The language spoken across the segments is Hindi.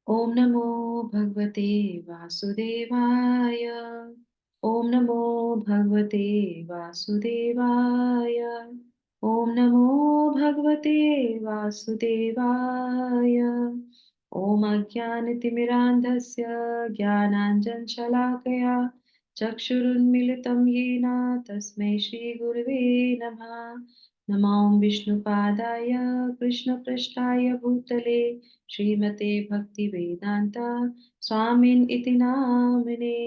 ओम नमो भगवते वासुदेवाय। ओम नमो भगवते वासुदेवाय। ओम नमो भगवते वासुदेवाय। ओम अज्ञानतिमिरान्धस्य ज्ञानाञ्जनशलाकया चक्षुरुन्मिलितं येन तस्मै श्रीगुरवे नमः। नमो विष्णुपादाय कृष्णपृष्ठाय भूतले श्रीमते भक्ति वेदांता स्वामिन इति नामिने।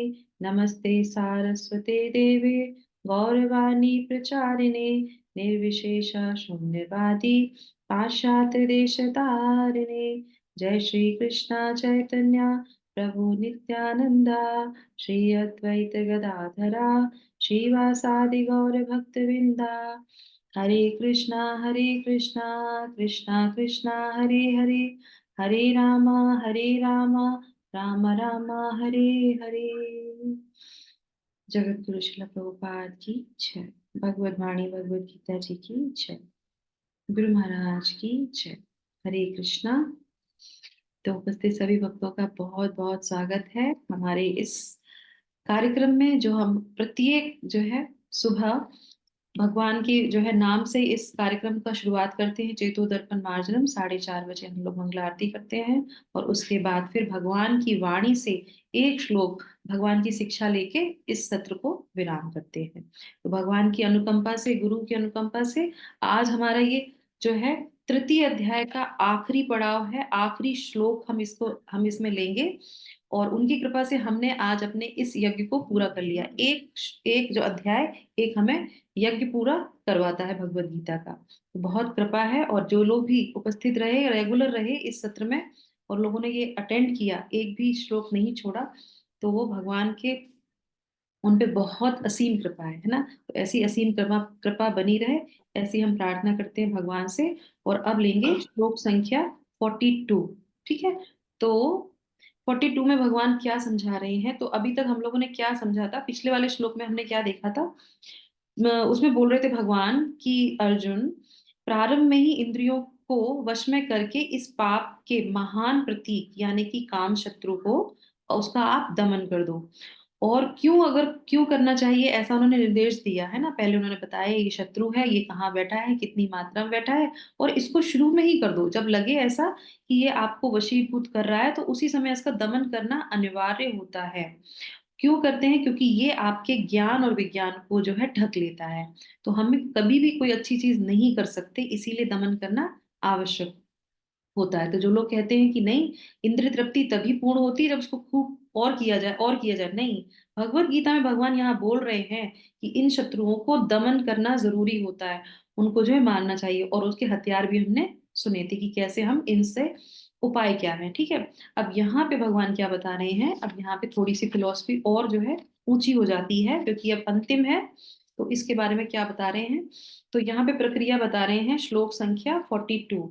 नमस्ते सारस्वते देवे गौरवाणी प्रचारिणे निर्विशेष शून्यवादी पाश्चात्य देश तारिणे। जय श्री कृष्णा चैतन्य प्रभु नित्यानंदा श्री अद्वैत गदाधरा श्रीवासादि गौर भक्तविंदा। हरे कृष्णा कृष्णा कृष्णा हरे हरे हरे राम राम राम हरे हरे। जगत गुरु श्रील प्रभुपाद की जय। भगवद वाणी भगवद गीता जी की जय। गुरु महाराज की जय। हरे कृष्णा। तो उपस्थित सभी भक्तों का बहुत बहुत स्वागत है हमारे इस कार्यक्रम में, जो हम प्रत्येक जो है सुबह भगवान की जो है नाम से इस कार्यक्रम का शुरुआत करते हैं। चेतो दर्पण मार्जनम 4:30 बजे हम लोग मंगला आरती करते हैं और उसके बाद फिर भगवान की वाणी से एक श्लोक भगवान की शिक्षा लेके इस सत्र को विराम करते हैं। तो भगवान की अनुकंपा से, गुरु की अनुकंपा से आज हमारा ये जो है तृतीय अध्याय का आखिरी पड़ाव है, आखिरी श्लोक हम इसमें लेंगे। और उनकी कृपा से हमने आज अपने इस यज्ञ को पूरा कर लिया। एक एक जो अध्याय एक हमें यज्ञ पूरा करवाता है भगवत गीता का। तो बहुत कृपा है, और जो लोग भी उपस्थित रहे, रेगुलर रहे इस सत्र में और लोगों ने ये अटेंड किया, एक भी श्लोक नहीं छोड़ा, तो वो भगवान के उन पे बहुत असीम कृपा है ना। तो ऐसी असीम कृपा कृपा बनी रहे, ऐसी हम प्रार्थना करते हैं भगवान से। और अब लेंगे श्लोक संख्या 42। ठीक है। तो 42 में भगवान क्या समझा रहे हैं? तो अभी तक हम लोगों ने क्या समझा था, पिछले वाले श्लोक में हमने क्या देखा था? उसमें बोल रहे थे भगवान कि अर्जुन, प्रारंभ में ही इंद्रियों को वश में करके इस पाप के महान प्रतीक यानी कि काम शत्रु को उसका आप दमन कर दो। और क्यों करना चाहिए ऐसा उन्होंने निर्देश दिया है ना। पहले उन्होंने बताया ये शत्रु है, ये कहाँ बैठा है, कितनी मात्रा में बैठा है, और इसको शुरू में ही कर दो। जब लगे ऐसा कि ये आपको वशीभूत कर रहा है तो उसी समय इसका दमन करना अनिवार्य होता है। क्यों करते हैं? क्योंकि ये आपके ज्ञान और विज्ञान को जो है ढक लेता है। तो हमें कभी भी कोई अच्छी चीज नहीं कर सकते, इसीलिए दमन करना आवश्यक होता है। तो जो लोग कहते हैं कि नहीं, इंद्रिय तृप्ति तभी पूर्ण होती है जब उसको खूब और किया जाए और किया जाए, नहीं। भगवत गीता में भगवान यहाँ बोल रहे हैं कि इन शत्रुओं को दमन करना जरूरी होता है, उनको जो है मारना चाहिए। और उसके हथियार भी हमने सुने थे कि कैसे हम इनसे उपाय क्या है। ठीक है। अब यहाँ पे भगवान क्या बता रहे हैं? अब यहाँ पे थोड़ी सी फिलॉसफी और जो है ऊंची हो जाती है, क्योंकि अब अंतिम है। तो इसके बारे में क्या बता रहे हैं? तो यहाँ पे प्रक्रिया बता रहे हैं, श्लोक संख्या 42।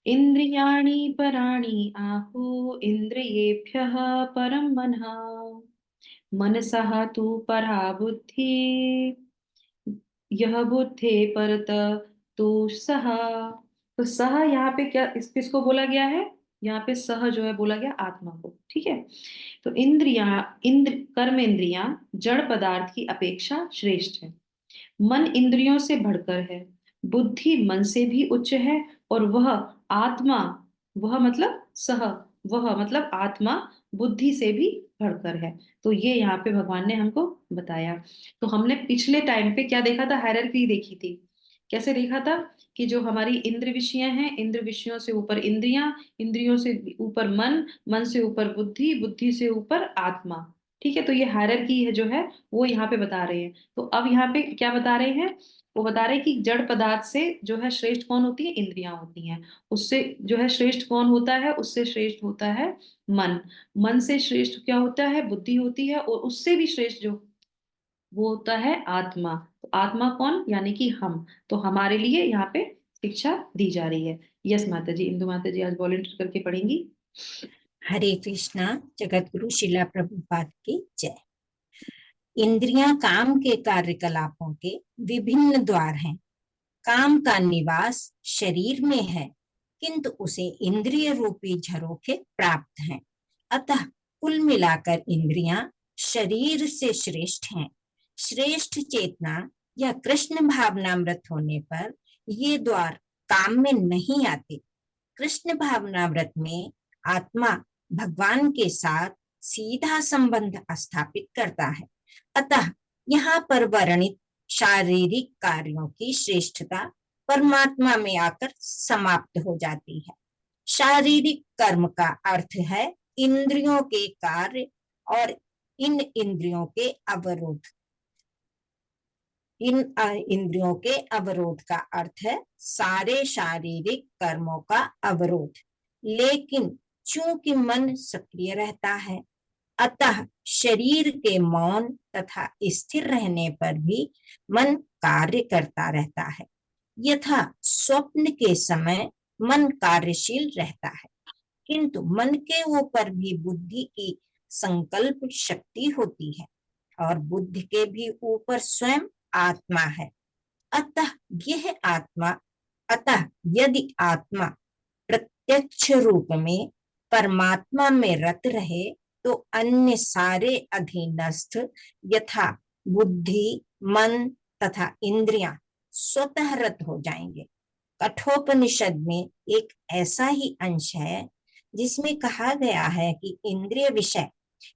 इन्द्रियाणि पराणि आहु इन्द्रियेभ्यः परं मनः मनसः तु परा बुद्धि यह बुद्धे परत तो सह। तो सह यहाँ पे क्या किसको बोला गया है? यहाँ पे सह जो है बोला गया आत्मा को। ठीक है। तो कर्म इंद्रियां जड़ पदार्थ की अपेक्षा श्रेष्ठ है। मन इंद्रियों से बढ़कर है। बुद्धि मन से भी उच्च है। और वह आत्मा, वह मतलब सह, वह मतलब आत्मा बुद्धि से भी बढ़कर है। तो ये यहाँ पे भगवान ने हमको बताया। तो हमने पिछले टाइम पे क्या देखा था? हायरार्की देखी थी। कैसे देखा था? कि जो हमारी इंद्र विषय हैं, इंद्र विषयों से ऊपर इंद्रियां, इंद्रियों से ऊपर मन, मन से ऊपर बुद्धि, बुद्धि से ऊपर आत्मा। ठीक है। तो ये हायरार्की है जो है वो यहाँ पे बता रहे हैं। तो अब यहाँ पे क्या बता रहे हैं? वो बता रहे हैं कि जड़ पदार्थ से जो है श्रेष्ठ कौन होती है? इंद्रियां होती हैं। उससे जो है श्रेष्ठ कौन होता है? उससे श्रेष्ठ होता है मन। मन से श्रेष्ठ क्या होता है? बुद्धि होती है। और उससे भी श्रेष्ठ जो वो होता है आत्मा। तो आत्मा कौन? यानी कि हम। तो हमारे लिए यहाँ पे शिक्षा दी जा रही है। यस माता जी, इंदु माता जी आज वॉलेंटियर करके पढ़ेंगी। हरे कृष्णा। जगत गुरु शिला प्रभुपाद की जय। इंद्रियां काम के कार्यकलापों के विभिन्न द्वार हैं। काम का निवास शरीर में है, किंतु उसे इंद्रिय रूपी झरोखे प्राप्त हैं। अतः कुल मिलाकर इंद्रियां शरीर से श्रेष्ठ हैं। श्रेष्ठ चेतना या कृष्ण भावनामृत होने पर ये द्वार काम में नहीं आते। कृष्ण भावनामृत में आत्मा भगवान के साथ सीधा संबंध स्थापित करता है। अतः यहाँ पर वर्णित शारीरिक कार्यों की श्रेष्ठता परमात्मा में आकर समाप्त हो जाती है। शारीरिक कर्म का अर्थ है इंद्रियों के कार्य और इन इंद्रियों के अवरोध। इन इंद्रियों के अवरोध का अर्थ है सारे शारीरिक कर्मों का अवरोध। लेकिन चूंकि मन सक्रिय रहता है, अतः शरीर के मौन तथा स्थिर रहने पर भी मन कार्य करता रहता है। यथा स्वप्न के समय मन कार्यशील रहता है, किंतु मन के ऊपर भी बुद्धि की संकल्प शक्ति होती है और बुद्धि के भी ऊपर स्वयं आत्मा है। अतः यह आत्मा अतः यदि आत्मा प्रत्यक्ष रूप में परमात्मा में रत रहे तो अन्य सारे अधीनस्थ यथा बुद्धि, मन तथा इंद्रियां स्वतः रत हो जाएंगे। कठोपनिषद में एक ऐसा ही अंश है जिसमें कहा गया है कि इंद्रिय विषय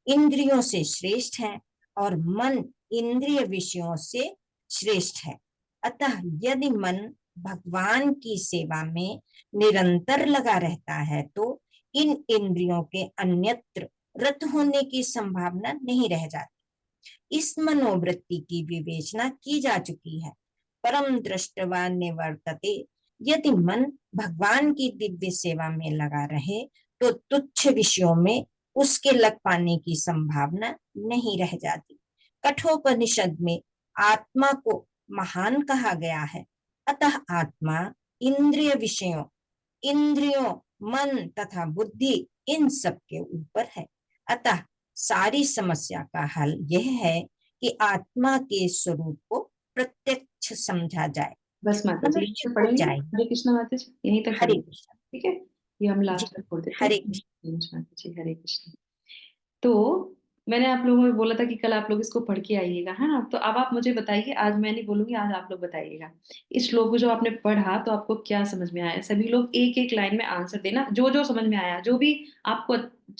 इंद्रियों से श्रेष्ठ है और मन इंद्रिय विषयों से श्रेष्ठ है। अतः यदि मन भगवान की सेवा में निरंतर लगा रहता है तो इन इंद्रियों के अन्यत्र रत होने की संभावना नहीं रह जाती। इस मनोवृत्ति की विवेचना की जा चुकी है। परम दृष्टवा निवर्तते, यदि मन भगवान की दिव्य सेवा में लगा रहे तो तुच्छ विषयों में उसके लग पाने की संभावना नहीं रह जाती। कठोपनिषद में आत्मा को महान कहा गया है। अतः आत्मा इंद्रिय विषयों, इंद्रियों, मन तथा बुद्धि इन सब के ऊपर है। अतः सारी समस्या का हल यह है कि आत्मा के स्वरूप को प्रत्यक्ष समझा जाए। बस माता जी यहीं मनुष्य तक को पढ़ेंगे। चाहिए। हरे कृष्णा माता जी यहीं तक हरे पढ़ेंगे। कृष्ण। ठीक है, ये हम जी, लास्ट तक पढ़ देते हरे हैं। कृष्ण। माता जी हरे कृष्ण। तो मैंने आप लोगों को बोला था कि कल आप लोग इसको पढ़ के आइएगा, है ना। तो अब आप मुझे बताइए, आज मैं नहीं बोलूंगी, आज आप लोग बताइएगा इस श्लोक को जो आपने पढ़ा तो आपको क्या समझ में आया। सभी लोग एक एक लाइन में आंसर देना, जो जो समझ में आया, जो भी आपको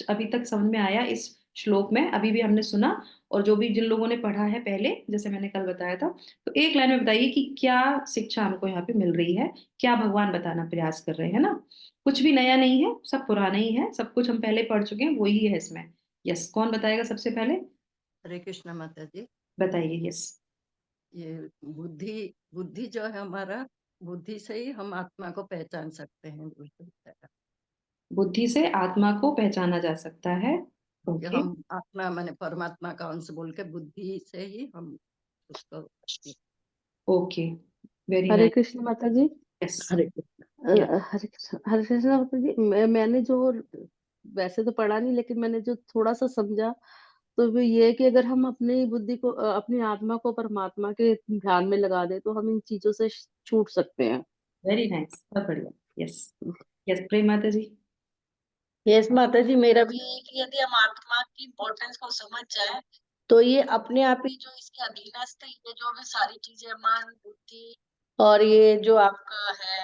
अभी तक समझ में आया इस श्लोक में, अभी भी हमने सुना, और जो भी जिन लोगों ने पढ़ा है पहले, जैसे मैंने कल बताया था, तो एक लाइन में बताइए कि क्या शिक्षा हमको यहाँ पे मिल रही है, क्या भगवान बताना प्रयास कर रहे हैं ना। कुछ भी नया नहीं है, सब पुराना ही है, सब कुछ हम पहले पढ़ चुके हैं, वही है इसमें। यस, कौन बताएगा सबसे पहले। हरे कृष्ण माता जी। बताइए। यस। ये बुद्धि बुद्धि जो है हमारा, बुद्धि से ही हम आत्मा को पहचान सकते हैं। बुद्धि से आत्मा को पहचाना जा सकता है। कि ओके। हम आत्मा माने परमात्मा का अंश बोल के बुद्धि से ही हम उसको। ओके, वेरी हरे नाइस। कृष्ण माता जी। यस। हरे या हरे कृष्ण माता जी, मैंने जो वैसे तो पढ़ा नहीं, लेकिन मैंने जो थोड़ा सा समझा तो वो ये है कि अगर हम अपनी बुद्धि को अपनी आत्मा को परमात्मा के ध्यान में लगा दे तो हम इन चीजों से छूट सकते हैं। वेरी नाइस, बहुत बढ़िया। यस। यस, प्रेम माता जी। यस माता जी, मेरा भी यही है कि यदि हम आत्मा की इम्पोर्टेंस को समझ जाए तो ये अपने आप ही जो इसके अधीनस्थ ये जो भी सारी चीजें मन बुद्धि और ये जो आपका है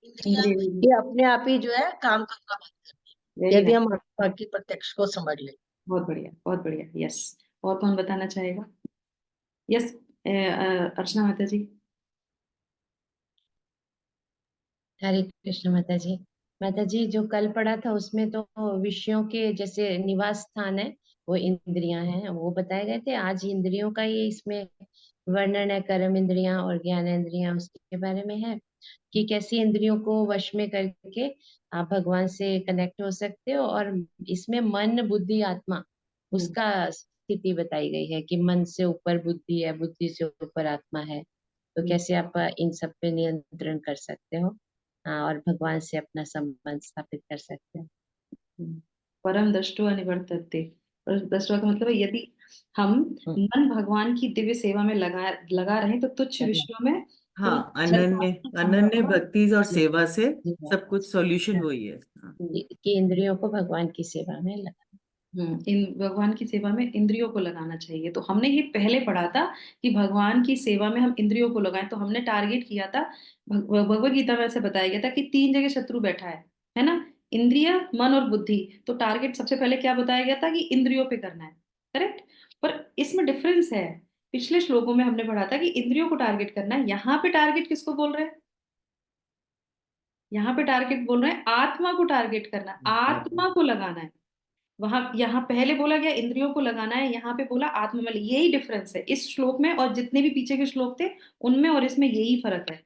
इंद्रिया, ये अपने आप ही जो है काम करना बंद करती है वेरी यदि नाइस, हम आत्मा की प्रत्यक्ष को समझ ले। बहुत बढ़िया, बहुत बढ़िया। यस, और कौन बताना चाहेगा। यस, अर्चना माता जी। हरे कृष्ण माता जी। माता जी जो कल पढ़ा था उसमें तो विषयों के जैसे निवास स्थान है वो इंद्रियां हैं वो बताए गए थे। आज इंद्रियों का ये इसमें वर्णन है, कर्म इंद्रियां और ज्ञान इंद्रियां, उसके बारे में है कि कैसी इंद्रियों को वश में करके आप भगवान से कनेक्ट हो सकते हो। और इसमें मन बुद्धि आत्मा उसका स्थिति बताई गई है कि मन से ऊपर बुद्धि है, बुद्धि से ऊपर आत्मा है, तो कैसे आप इन सब पे नियंत्रण कर सकते हो। हाँ, और भगवान से अपना संबंध स्थापित कर सकते हैं। परम दृष्टो अनिवर्तते। परम दृष्टो का मतलब है यदि हम मन भगवान की दिव्य सेवा में लगा लगा रहे तो तुच्छ विषयों में हाँ, छल अनन्य भक्ति और सेवा से जी हाँ, सब कुछ सॉल्यूशन वही है। हाँ। कि इंद्रियों को भगवान की सेवा में लगा। इन भगवान की सेवा में इंद्रियों को लगाना चाहिए। तो हमने ये पहले पढ़ा था कि भगवान की सेवा में हम इंद्रियों को लगाएं, तो हमने टारगेट किया था, भगवत गीता में ऐसे बताया गया था कि 3 जगह शत्रु बैठा है ना, इंद्रिय, मन और बुद्धि। तो टारगेट सबसे पहले क्या बताया गया था कि इंद्रियों पे करना है, करेक्ट। पर इसमें डिफरेंस है, पिछले श्लोकों में हमने पढ़ा था कि इंद्रियों को टारगेट करना है, यहाँ पे टारगेट किसको बोल रहे हैं, यहाँ पे टारगेट बोल रहे हैं आत्मा को टारगेट करना, आत्मा को लगाना है। वहां यहाँ पहले बोला गया इंद्रियों को लगाना है, यहाँ पे बोला आत्मा में। यही डिफरेंस है इस श्लोक में और जितने भी पीछे के श्लोक थे उनमें और इसमें, यही फर्क है।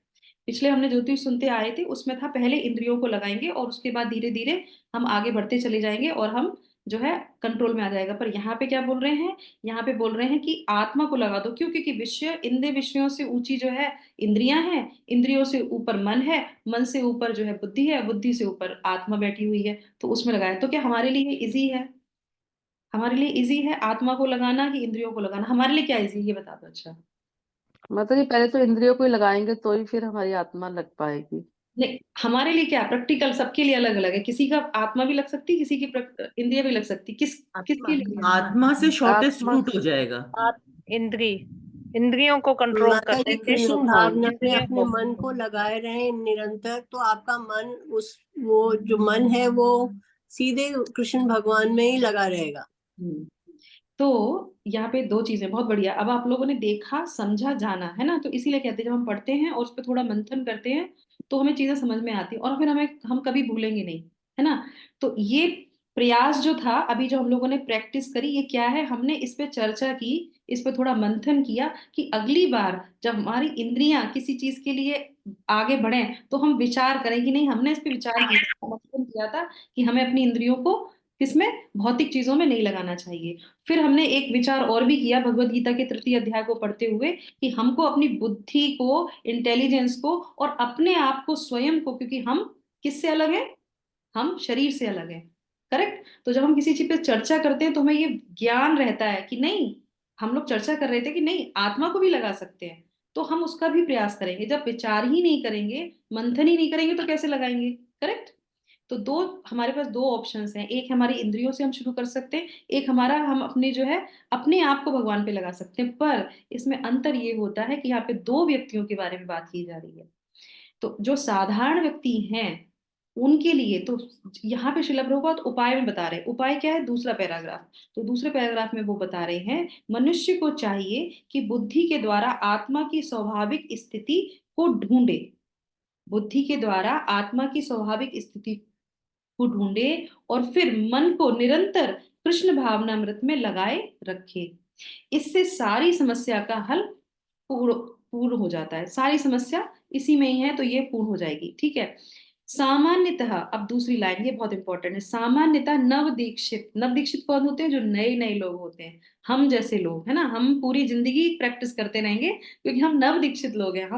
पिछले हमने ज्योतिष सुनते आए थे उसमें था पहले इंद्रियों को लगाएंगे और उसके बाद धीरे धीरे हम आगे बढ़ते चले जाएंगे और हम जो है कंट्रोल में आ जाएगा। पर यहाँ पे क्या बोल रहे हैं, यहाँ पे बोल रहे हैं कि आत्मा को लगा दो। क्यों? क्योंकि विषय, इंद्रिय विषयों से ऊंची जो है इंद्रियां हैं, इंद्रियों से ऊपर मन है, मन से ऊपर जो है बुद्धि है, बुद्धि से ऊपर आत्मा बैठी हुई है, तो उसमें लगाया। तो क्या हमारे लिए इजी है, हमारे लिए इजी है आत्मा को लगाना कि इंद्रियों को लगाना? हमारे लिए क्या इजी है ये बता दो। अच्छा, मतलब ये पहले तो इंद्रियों को ही लगाएंगे तो ही फिर हमारी आत्मा लग पाएगी। नहीं, हमारे लिए क्या प्रैक्टिकल, सबके लिए अलग अलग है। किसी का आत्मा भी लग सकती, किसी की इंद्रिय भी लग सकती। किसके लिए? आत्मा से शॉर्टेस्ट आत्मा रूट हो जाएगा। इंद्रियों को कंट्रोल माता करते जी, हैं, कृष्ण हाँ भावना में इंद्रियों अपने को। मन को लगाए रहे निरंतर, तो आपका मन वो जो मन है वो सीधे कृष्ण भगवान में ही लगा रहेगा। हम्म। तो यहाँ पे 2 चीजें बहुत बढ़िया। अब आप लोगों ने देखा, समझा, जाना, है ना, तो इसीलिए कहते हैं जब हम पढ़ते हैं और उस पर थोड़ा मंथन करते हैं तो हमें चीजें समझ में आती हैं और फिर हम कभी भूलेंगे नहीं, है ना। तो ये प्रयास जो था अभी जो हम लोगों ने प्रैक्टिस करी, ये क्या है, हमने इस पे चर्चा की, इस पे थोड़ा मंथन किया कि अगली बार जब हमारी इंद्रियां किसी चीज के लिए आगे बढ़े तो हम विचार करें कि नहीं, हमने इस पे विचार किया, मंथन किया था कि हमें अपनी इंद्रियों को किसमें, भौतिक चीजों में नहीं लगाना चाहिए। फिर हमने एक विचार और भी किया भगवत गीता के 3 अध्याय को पढ़ते हुए कि हमको अपनी बुद्धि को, इंटेलिजेंस को और अपने आप को, स्वयं को, क्योंकि हम किससे अलग है, हम शरीर से अलग है, करेक्ट। तो जब हम किसी चीज पे चर्चा करते हैं तो हमें ये ज्ञान रहता है कि नहीं, हम लोग चर्चा कर रहे थे कि नहीं आत्मा को भी लगा सकते हैं, तो हम उसका भी प्रयास करेंगे। जब विचार ही नहीं करेंगे, मंथन ही नहीं करेंगे तो कैसे लगाएंगे, करेक्ट। तो हमारे पास 2 ऑप्शंस हैं, एक हमारी इंद्रियों से हम शुरू कर सकते हैं, एक हमारा, हम अपने जो है अपने आप को भगवान पे लगा सकते हैं। पर इसमें अंतर ये होता है कि यहाँ पे 2 व्यक्तियों के बारे में बात की जा रही है। तो जो साधारण व्यक्ति हैं उनके लिए तो यहाँ पे श्रील प्रभुपाद उपाय में बता रहे हैं। उपाय क्या है, दूसरा पैराग्राफ। तो दूसरे पैराग्राफ में वो बता रहे हैं मनुष्य को चाहिए कि बुद्धि के द्वारा आत्मा की स्वाभाविक स्थिति को ढूंढे, बुद्धि के द्वारा आत्मा की स्वाभाविक स्थिति को ढूंढे और फिर मन को निरंतर कृष्ण भावनामृत में लगाए रखे। इससे सारी समस्या का हल पूर्ण पूर्ण हो जाता है, सारी समस्या इसी में ही है, तो ये पूर्ण हो जाएगी, ठीक है। सामान्यतः, अब दूसरी लाइन ये बहुत इंपॉर्टेंट है, सामान्यतः नव दीक्षित, नव दीक्षित कौन होते हैं, जो नए नए लोग होते हैं, हम जैसे लोग, है ना, हम पूरी जिंदगी प्रैक्टिस करते रहेंगे क्योंकि हम नव दीक्षित लोग हैं।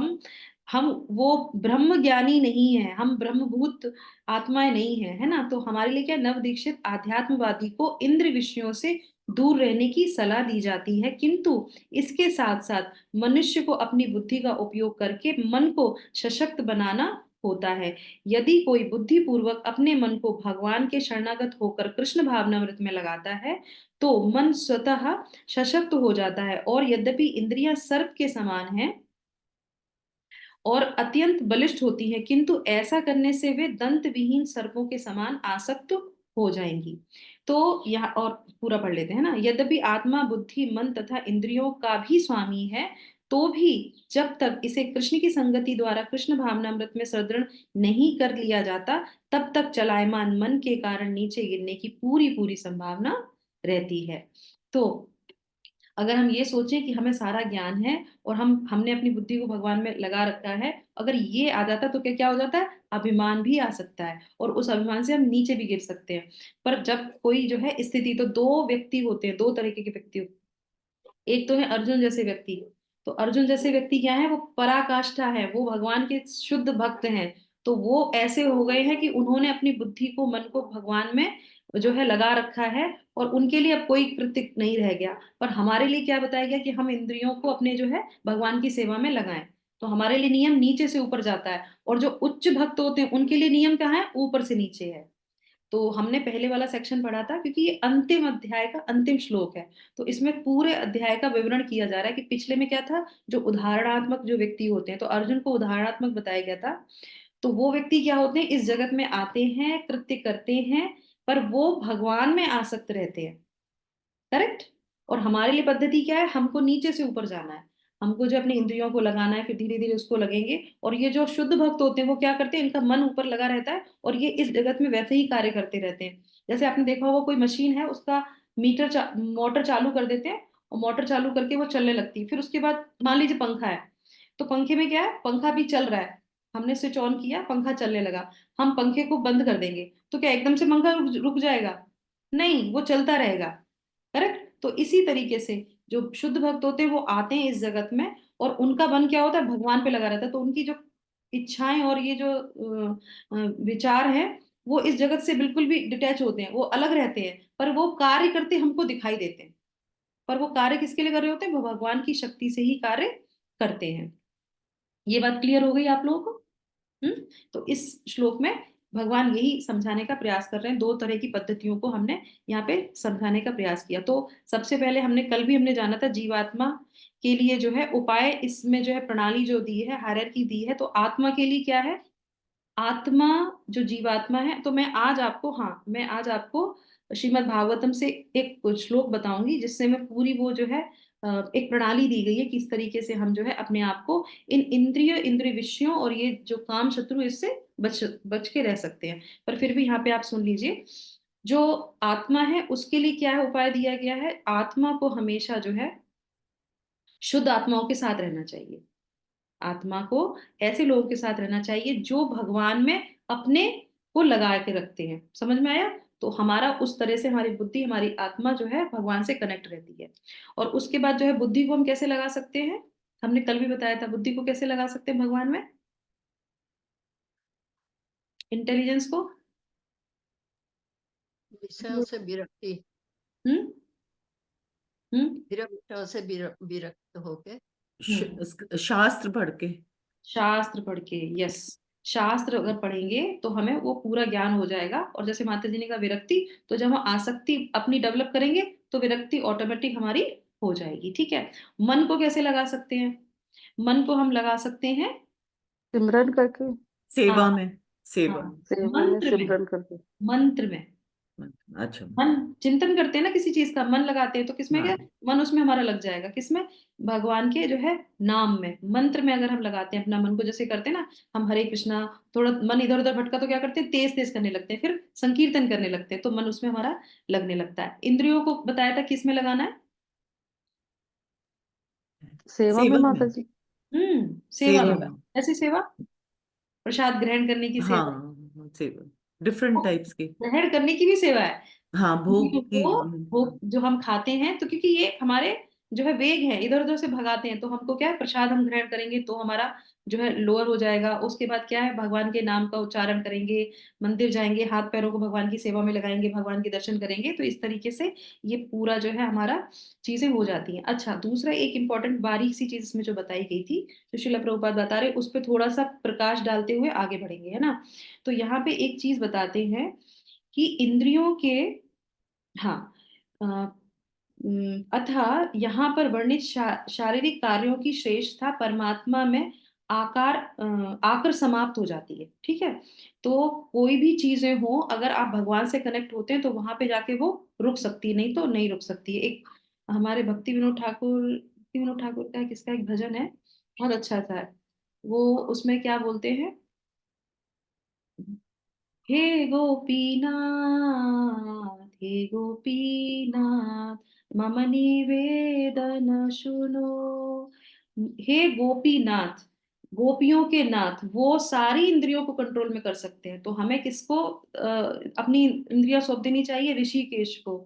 हम वो ब्रह्म ज्ञानी नहीं है, हम ब्रह्मभूत आत्माएं नहीं है ना। तो हमारे लिए क्या, नव दीक्षित आध्यात्मवादी को इंद्र विषयों से दूर रहने की सलाह दी जाती है, किंतु इसके साथ साथ मनुष्य को अपनी बुद्धि का उपयोग करके मन को सशक्त बनाना होता है। यदि कोई बुद्धि पूर्वक अपने मन को भगवान के शरणागत होकर कृष्ण भावनामृत में लगाता है तो मन स्वतः सशक्त हो जाता है। और यद्यपि इंद्रियां सर्प के समान हैं और अत्यंत बलिष्ठ होती हैं, किंतु ऐसा करने से वे दंत विहीन सर्पों के समान आसक्त हो जाएंगी। तो यहाँ और पूरा पढ़ लेते हैं ना। यद्यपि आत्मा, बुद्धि, मन तथा इंद्रियों का भी स्वामी है, तो भी जब तक इसे कृष्ण की संगति द्वारा कृष्ण भावनामृत में सुदृढ़ नहीं कर लिया जाता, तब तक चलायमान मन के कारण नीचे गिरने की पूरी पूरी संभावना रहती है। तो अगर हम ये सोचें कि हमें सारा ज्ञान है और हमने अपनी बुद्धि को भगवान में लगा रखा है, अगर ये आ जाता तो क्या क्या हो जाता है, अभिमान भी आ सकता है और उस अभिमान से हम नीचे भी गिर सकते हैं। पर जब कोई जो है स्थिति, तो 2 व्यक्ति होते हैं, 2 तरीके के व्यक्ति होते हैं। एक तो है अर्जुन जैसे व्यक्ति। तो अर्जुन जैसे व्यक्ति क्या है, वो पराकाष्ठा है, वो भगवान के शुद्ध भक्त हैं। तो वो ऐसे हो गए हैं कि उन्होंने अपनी बुद्धि को, मन को भगवान में जो है लगा रखा है और उनके लिए अब कोई कृत्य नहीं रह गया। पर हमारे लिए क्या बताया गया कि हम इंद्रियों को अपने जो है भगवान की सेवा में लगाएं। तो हमारे लिए नियम नीचे से ऊपर जाता है, और जो उच्च भक्त होते हैं उनके लिए नियम कहाँ है, ऊपर से नीचे है। तो हमने पहले वाला सेक्शन पढ़ा था, क्योंकि ये अंतिम अध्याय का अंतिम श्लोक है, तो इसमें पूरे अध्याय का विवरण किया जा रहा है कि पिछले में क्या था, जो उदाहरणात्मक जो व्यक्ति होते हैं, तो अर्जुन को उदाहरणात्मक बताया गया था। तो वो व्यक्ति क्या होते हैं, इस जगत में आते हैं, कृत्य करते हैं, पर वो भगवान में आसक्त रहते हैं। करेक्ट। और हमारे लिए पद्धति क्या है, हमको नीचे से ऊपर जाना है, हमको जो अपनी इंद्रियों को लगाना है, फिर धीरे धीरे उसको लगेंगे। और ये जो शुद्ध भक्त होते हैं वो क्या करते हैं, इनका मन ऊपर लगा रहता है, और ये इस जगत में वैसे ही कार्य करते रहते हैं। जैसे आपने देखा होगा कोई मशीन है, उसका मोटर चालू कर देते हैं, और मोटर चालू करके वो चलने लगती है। फिर उसके बाद मान लीजिए पंखा है, तो पंखे में क्या है, पंखा भी चल रहा है, हमने स्विच ऑन किया, पंखा चलने लगा, हम पंखे को बंद कर देंगे तो क्या एकदम से पंखा रुक जाएगा? नहीं, वो चलता रहेगा। करेक्ट। तो इसी तरीके से जो शुद्ध भक्त होते हैं वो आते हैं इस जगत में, और उनका मन क्या होता है, भगवान पे लगा रहता है। तो उनकी जो इच्छाएं और ये जो विचार हैं, वो इस जगत से बिल्कुल भी डिटैच होते हैं, वो अलग रहते हैं, पर वो कार्य करते हमको दिखाई देते हैं। पर वो कार्य किसके लिए कर रहे होते हैं, वो भगवान की शक्ति से ही कार्य करते हैं। ये बात क्लियर हो गई आप लोगों को? तो इस श्लोक में भगवान यही समझाने का प्रयास कर रहे हैं, दो तरह की पद्धतियों को हमने यहाँ पे समझाने का प्रयास किया। तो सबसे पहले कल भी हमने जाना था जीवात्मा के लिए जो है उपाय, इसमें जो है प्रणाली जो दी है, हायरार्की दी है। तो आत्मा के लिए क्या है, आत्मा जो जीवात्मा है, तो मैं आज आपको श्रीमद् भागवतम से एक श्लोक बताऊंगी, जिससे मैं पूरी वो जो है एक प्रणाली दी गई है, किस तरीके से हम जो है अपने आप को इन इंद्रिय विषयों और ये जो काम शत्रु, इससे बच बच के रह सकते हैं। पर फिर भी यहाँ पे आप सुन लीजिए, जो आत्मा है उसके लिए क्या है उपाय दिया गया है, आत्मा को हमेशा जो है शुद्ध आत्माओं के साथ रहना चाहिए। आत्मा को ऐसे लोगों के साथ रहना चाहिए जो भगवान में अपने को लगा के रखते हैं। समझ में आया? तो हमारा उस तरह से हमारी बुद्धि, हमारी आत्मा जो है भगवान से कनेक्ट रहती है। और उसके बाद जो है बुद्धि को हम कैसे लगा सकते हैं, हमने कल भी बताया था, बुद्धि को कैसे लगा सकते हैं भगवान में, इंटेलिजेंस को। विषयों से विरक्ति, हम्म हम्म विषयों से विरक्त होके शास्त्र पढ़ के। शास्त्र पढ़ के, यस। शास्त्र अगर पढ़ेंगे तो हमें वो पूरा ज्ञान हो जाएगा। और जैसे माता जी ने कहा विरक्ति, तो जब हम आसक्ति अपनी डेवलप करेंगे तो विरक्ति ऑटोमेटिक हमारी हो जाएगी। ठीक है। मन को कैसे लगा सकते हैं, मन को हम लगा सकते हैं, सिमरन करके, सेवा हाँ में, सेवा। हाँ, सेवा में मंत्र में, सिमरन करके। मंत्र में अच्छा। मन चिंतन करते हैं ना, किसी चीज का मन लगाते हैं, तो किसमें क्या, हाँ, मन उसमें हमारा लग जाएगा, किसमें, भगवान के जो है नाम में, मंत्र में। अगर हम लगाते हैं अपना मन को, जैसे करते हैं ना हम हरे कृष्णा, थोड़ा मन इधर उधर भटका तो क्या करते हैं, तेज तेज करने लगते हैं, फिर संकीर्तन करने लगते हैं, तो मन उसमें हमारा लगने लगता है। इंद्रियों को बताया था किस में लगाना है, सेवा में सेवा माता में, जी। सेवा में। सेवा सेवा। में। ऐसी सेवा, प्रसाद ग्रहण करने की सेवा, हाँ, सेवा डिफरेंट टाइप्स की। ग्रहण करने की भी सेवा है। हाँ, भोग की। वो जो हम खाते हैं, तो क्योंकि ये हमारे जो है वेग है, इधर उधर से भगाते हैं, तो हमको क्या है, प्रसाद हम ग्रहण करेंगे तो हमारा जो है लोअर हो जाएगा। उसके बाद क्या है, भगवान के नाम का उच्चारण करेंगे, मंदिर जाएंगे, हाथ पैरों को भगवान की सेवा में लगाएंगे, भगवान के दर्शन करेंगे, तो इस तरीके से ये पूरा जो है हमारा चीजें हो जाती हैं। अच्छा, दूसरा एक इंपॉर्टेंट बारीक सी चीज इसमें जो बताई गई थी, जो श्रील प्रभुपाद बता रहे, उस पर थोड़ा सा प्रकाश डालते हुए आगे बढ़ेंगे, है ना। तो यहाँ पे एक चीज बताते हैं कि इंद्रियों के, हाँ, अतः यहाँ पर वर्णित शारीरिक कार्यों की श्रेष्ठता परमात्मा में आकर समाप्त हो जाती है। ठीक है। तो कोई भी चीजें हो, अगर आप भगवान से कनेक्ट होते हैं तो वहां पे जाके वो रुक सकती है, नहीं तो नहीं रुक सकती है। एक हमारे भक्ति विनोद ठाकुर का किसका एक भजन है, बहुत अच्छा था वो, उसमें क्या बोलते हैं, हे गोपीनाथ, हे गोपीनाथ, मम निवेदन सुनो। हे गोपीनाथ, गोपियों के नाथ, वो सारी इंद्रियों को कंट्रोल में कर सकते हैं। तो हमें किसको अपनी इंद्रियां सौंप देनी चाहिए, ऋषिकेश को।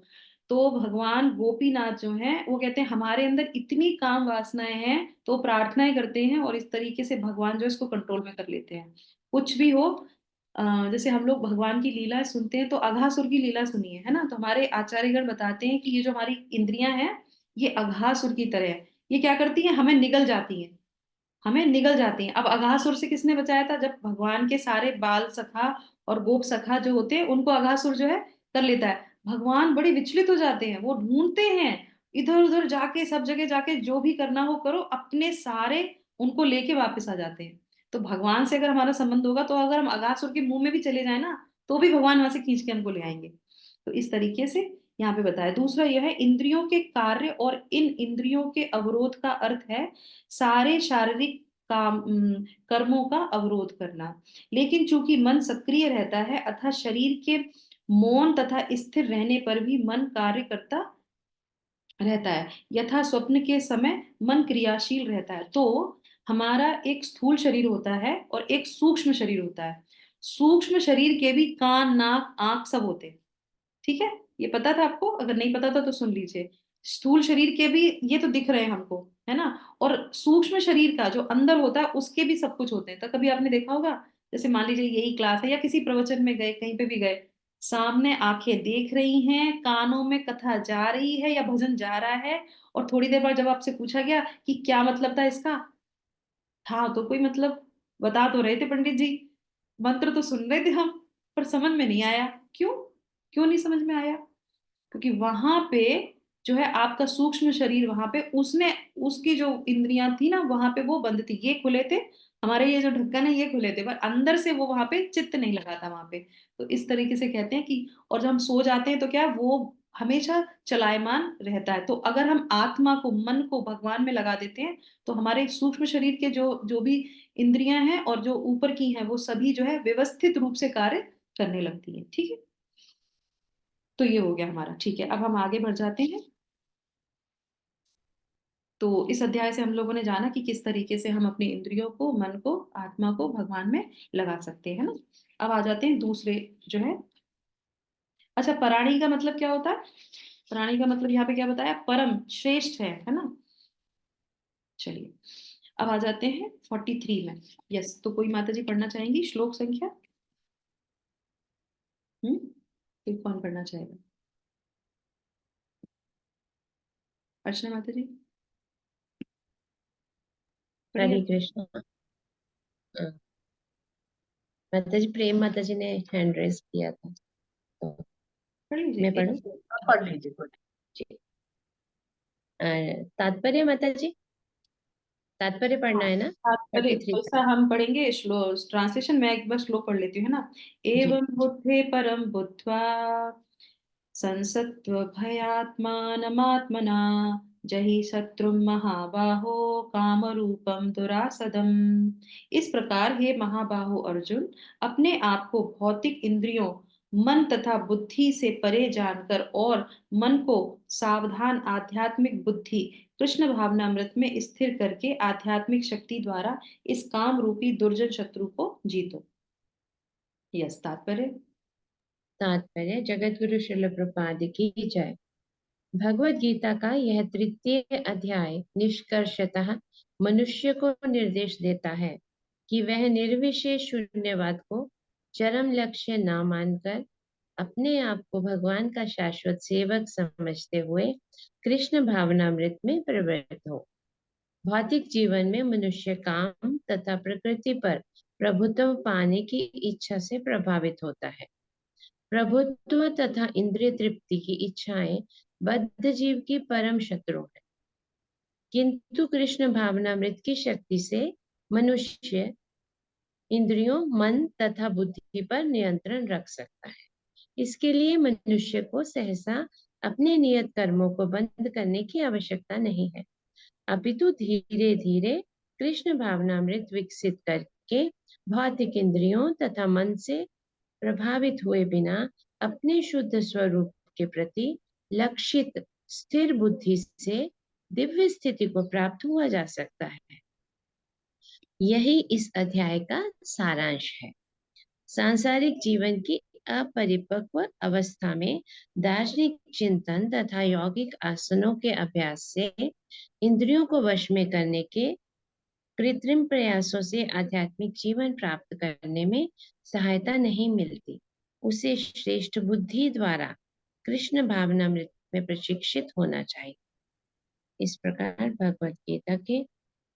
तो भगवान गोपीनाथ जो हैं, वो कहते हैं हमारे अंदर इतनी काम वासनाएं हैं, तो प्रार्थनाएं करते हैं, और इस तरीके से भगवान जो है इसको कंट्रोल में कर लेते हैं। कुछ भी हो, जैसे हम लोग भगवान की लीला सुनते हैं, तो अघासुर की लीला सुनिए, है ना। तो हमारे आचार्यगण बताते हैं कि ये जो हमारी इंद्रियां हैं, ये अघासुर की तरह है। ये क्या करती हैं, हमें निगल जाती हैं। हमें निगल जाती हैं। अब अघासुर से किसने बचाया था? जब भगवान के सारे बाल सखा और गोप सखा जो होते हैं उनको अघासुर जो है कर लेता है। भगवान बड़े विचलित हो जाते हैं, वो ढूंढते हैं इधर उधर जाके, सब जगह जाके, जो भी करना हो करो, अपने सारे उनको लेके वापस आ जाते हैं। तो भगवान से अगर हमारा संबंध होगा तो अगर हम अघासुर के मुंह में भी चले जाए ना, तो भी भगवान वहां से खींच के हमको ले आएंगे। तो इस तरीके से यहाँ पे बताया। दूसरा यह है, इंद्रियों के कार्य और इन इंद्रियों के अवरोध का अर्थ है सारे शारीरिक काम कर्मों का अवरोध करना। लेकिन चूंकि मन सक्रिय रहता है अतः शरीर के मौन तथा स्थिर रहने पर भी मन कार्य करता रहता है। यथा स्वप्न के समय मन क्रियाशील रहता है। तो हमारा एक स्थूल शरीर होता है और एक सूक्ष्म शरीर होता है। सूक्ष्म शरीर के भी कान, नाक, आंख सब होते हैं। ठीक है, ये पता था आपको? अगर नहीं पता था तो सुन लीजिए। स्थूल शरीर के भी ये तो दिख रहे हैं हमको, है ना? और सूक्ष्म शरीर का जो अंदर होता है उसके भी सब कुछ होते हैं। तो कभी आपने देखा होगा, जैसे मान लीजिए यही क्लास है या किसी प्रवचन में गए, कहीं पे भी गए, सामने आंखें देख रही हैं, कानों में कथा जा रही है या भजन जा रहा है, और थोड़ी देर बाद जब आपसे पूछा गया कि क्या मतलब था इसका, था तो कोई मतलब बता तो रहे थे पंडित जी, मंत्र तो सुन रहे थे हम, पर समझ में नहीं आया। क्यों? क्यों नहीं समझ में आया? क्योंकि वहां पे जो है आपका सूक्ष्म शरीर, वहां पे उसने, उसकी जो इंद्रियां थी ना वहां पे वो बंद थी, ये खुले थे। हमारे ये जो ढक्कन है ये खुले थे, पर अंदर से वो वहां पे चित्त नहीं लगा था वहां पे। तो इस तरीके से कहते हैं कि, और जब हम सो जाते हैं तो क्या वो हमेशा चलायमान रहता है। तो अगर हम आत्मा को, मन को भगवान में लगा देते हैं तो हमारे सूक्ष्म शरीर के जो जो भी इंद्रियां हैं और जो ऊपर की हैं वो सभी जो है व्यवस्थित रूप से कार्य करने लगती है। ठीक है, तो ये हो गया हमारा। ठीक है, अब हम आगे बढ़ जाते हैं। तो इस अध्याय से हम लोगों ने जाना कि किस तरीके से हम अपने इंद्रियों को, मन को, आत्मा को भगवान में लगा सकते हैं ना। अब आ जाते हैं दूसरे जो है। अच्छा, प्राणी का मतलब क्या होता है? प्राणी का मतलब यहाँ पे क्या बताया? परम श्रेष्ठ है ना। चलिए, अब आ जाते हैं 43 में। यस, तो कोई माता जी पढ़ना चाहेंगी श्लोक संख्या? कोई कौन पढ़ना चाहेगा? अर्चना माता जी हरे पढ़िए। कृष्ण। माता जी, प्रेम माता जी ने हैंड रेस किया था, तो पढ़ लीजिए मैं पढ़ूं? आप पढ़ लीजिए पढ़। जी। तात्पर्य माता जी, तात्पर्य पढ़ना हाँ, है ना? तात्पर्य 43 ऐसा का। हम पढ़ेंगे। श्लोक ट्रांसलेशन मैं एक बार श्लोक पढ़ लेती हूँ, है ना। जी। एवं बुद्धे परम बुद्ध्वा संसत्व भयात्मानमात्मना जहि शत्रुं महाबाहो काम रूपम दुरासदम। इस प्रकार हे महाबाहो अर्जुन, अपने आप को भौतिक इंद्रियों, मन तथा बुद्धि से परे जानकर और मन को सावधान आध्यात्मिक बुद्धि कृष्ण भावनामृत में स्थिर करके आध्यात्मिक शक्ति द्वारा इस काम रूपी दुर्जन शत्रु को जीतो। यस, तात्पर्य। तात्पर्य, जगत गुरु श्रील प्रभुपाद की जय। भगवत गीता का यह तृतीय अध्याय निष्कर्षतः मनुष्य को निर्देश देता है कि वह निर्विशेष शून्यवाद को चरम लक्ष्य न मानकर अपने आप को भगवान का शाश्वत सेवक समझते हुए कृष्ण भावनामृत में प्रवृत्त हो। भौतिक जीवन में मनुष्य काम तथा प्रकृति पर प्रभुत्व पाने की इच्छा से प्रभावित होता है। प्रभुत्व तथा इंद्रिय तृप्ति की इच्छाएं बद्ध जीव की परम शत्रु है, किंतु कृष्ण भावनामृत की शक्ति से मनुष्य इंद्रियों, मन तथा बुद्धि पर नियंत्रण रख सकता है। इसके लिए मनुष्य को सहसा अपने नियत कर्मों को बंद करने की आवश्यकता नहीं है, अपितु धीरे धीरे कृष्ण भावनामृत विकसित करके भौतिक इंद्रियों तथा मन से प्रभावित हुए बिना अपने शुद्ध स्वरूप के प्रति लक्षित स्थिर बुद्धि से दिव्य स्थिति को प्राप्त हुआ जा सकता है। यही इस अध्याय का सारांश है। सांसारिक जीवन की अपरिपक्व अवस्था में दार्शनिक चिंतन तथा यौगिक आसनों के अभ्यास से इंद्रियों को वश में करने के कृत्रिम प्रयासों से आध्यात्मिक जीवन प्राप्त करने में सहायता नहीं मिलती। उसे श्रेष्ठ बुद्धि द्वारा कृष्ण भावनामृत में प्रशिक्षित होना चाहिए। इस प्रकार भगवत गीता के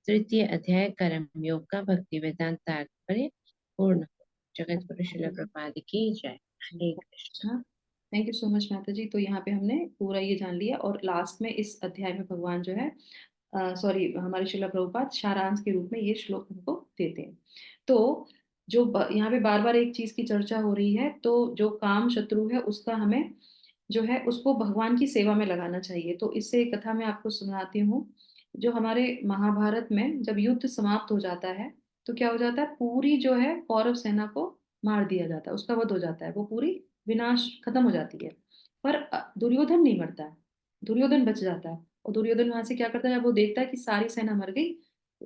तृतीय अध्याय कर्म योग का भक्ति वेदांत तात्पर्य पूर्ण हो। जगत गुरु श्रील प्रभुपाद की जय। हरे कृष्ण। हाँ, थैंक यू सो मच माता जी। तो यहाँ पे हमने पूरा ये जान लिया और लास्ट में इस अध्याय में भगवान जो है सॉरी हमारे श्रील प्रभुपाद सारांश के रूप में ये श्लोक हमको देते हैं। तो जो यहाँ पे बार बार एक चीज की चर्चा हो रही है, तो जो काम शत्रु है उसका हमें जो है उसको भगवान की सेवा में लगाना चाहिए। तो इससे एक कथा मैं आपको सुनाती हूँ। जो हमारे महाभारत में जब युद्ध समाप्त हो जाता है तो क्या हो जाता है, पूरी जो है कौरव सेना को मार दिया जाता है, उसका वध हो जाता है, वो पूरी विनाश खत्म हो जाती है। पर दुर्योधन नहीं मरता है, दुर्योधन बच जाता है। और दुर्योधन वहां से क्या करता है, जब वो देखता है कि सारी सेना मर गई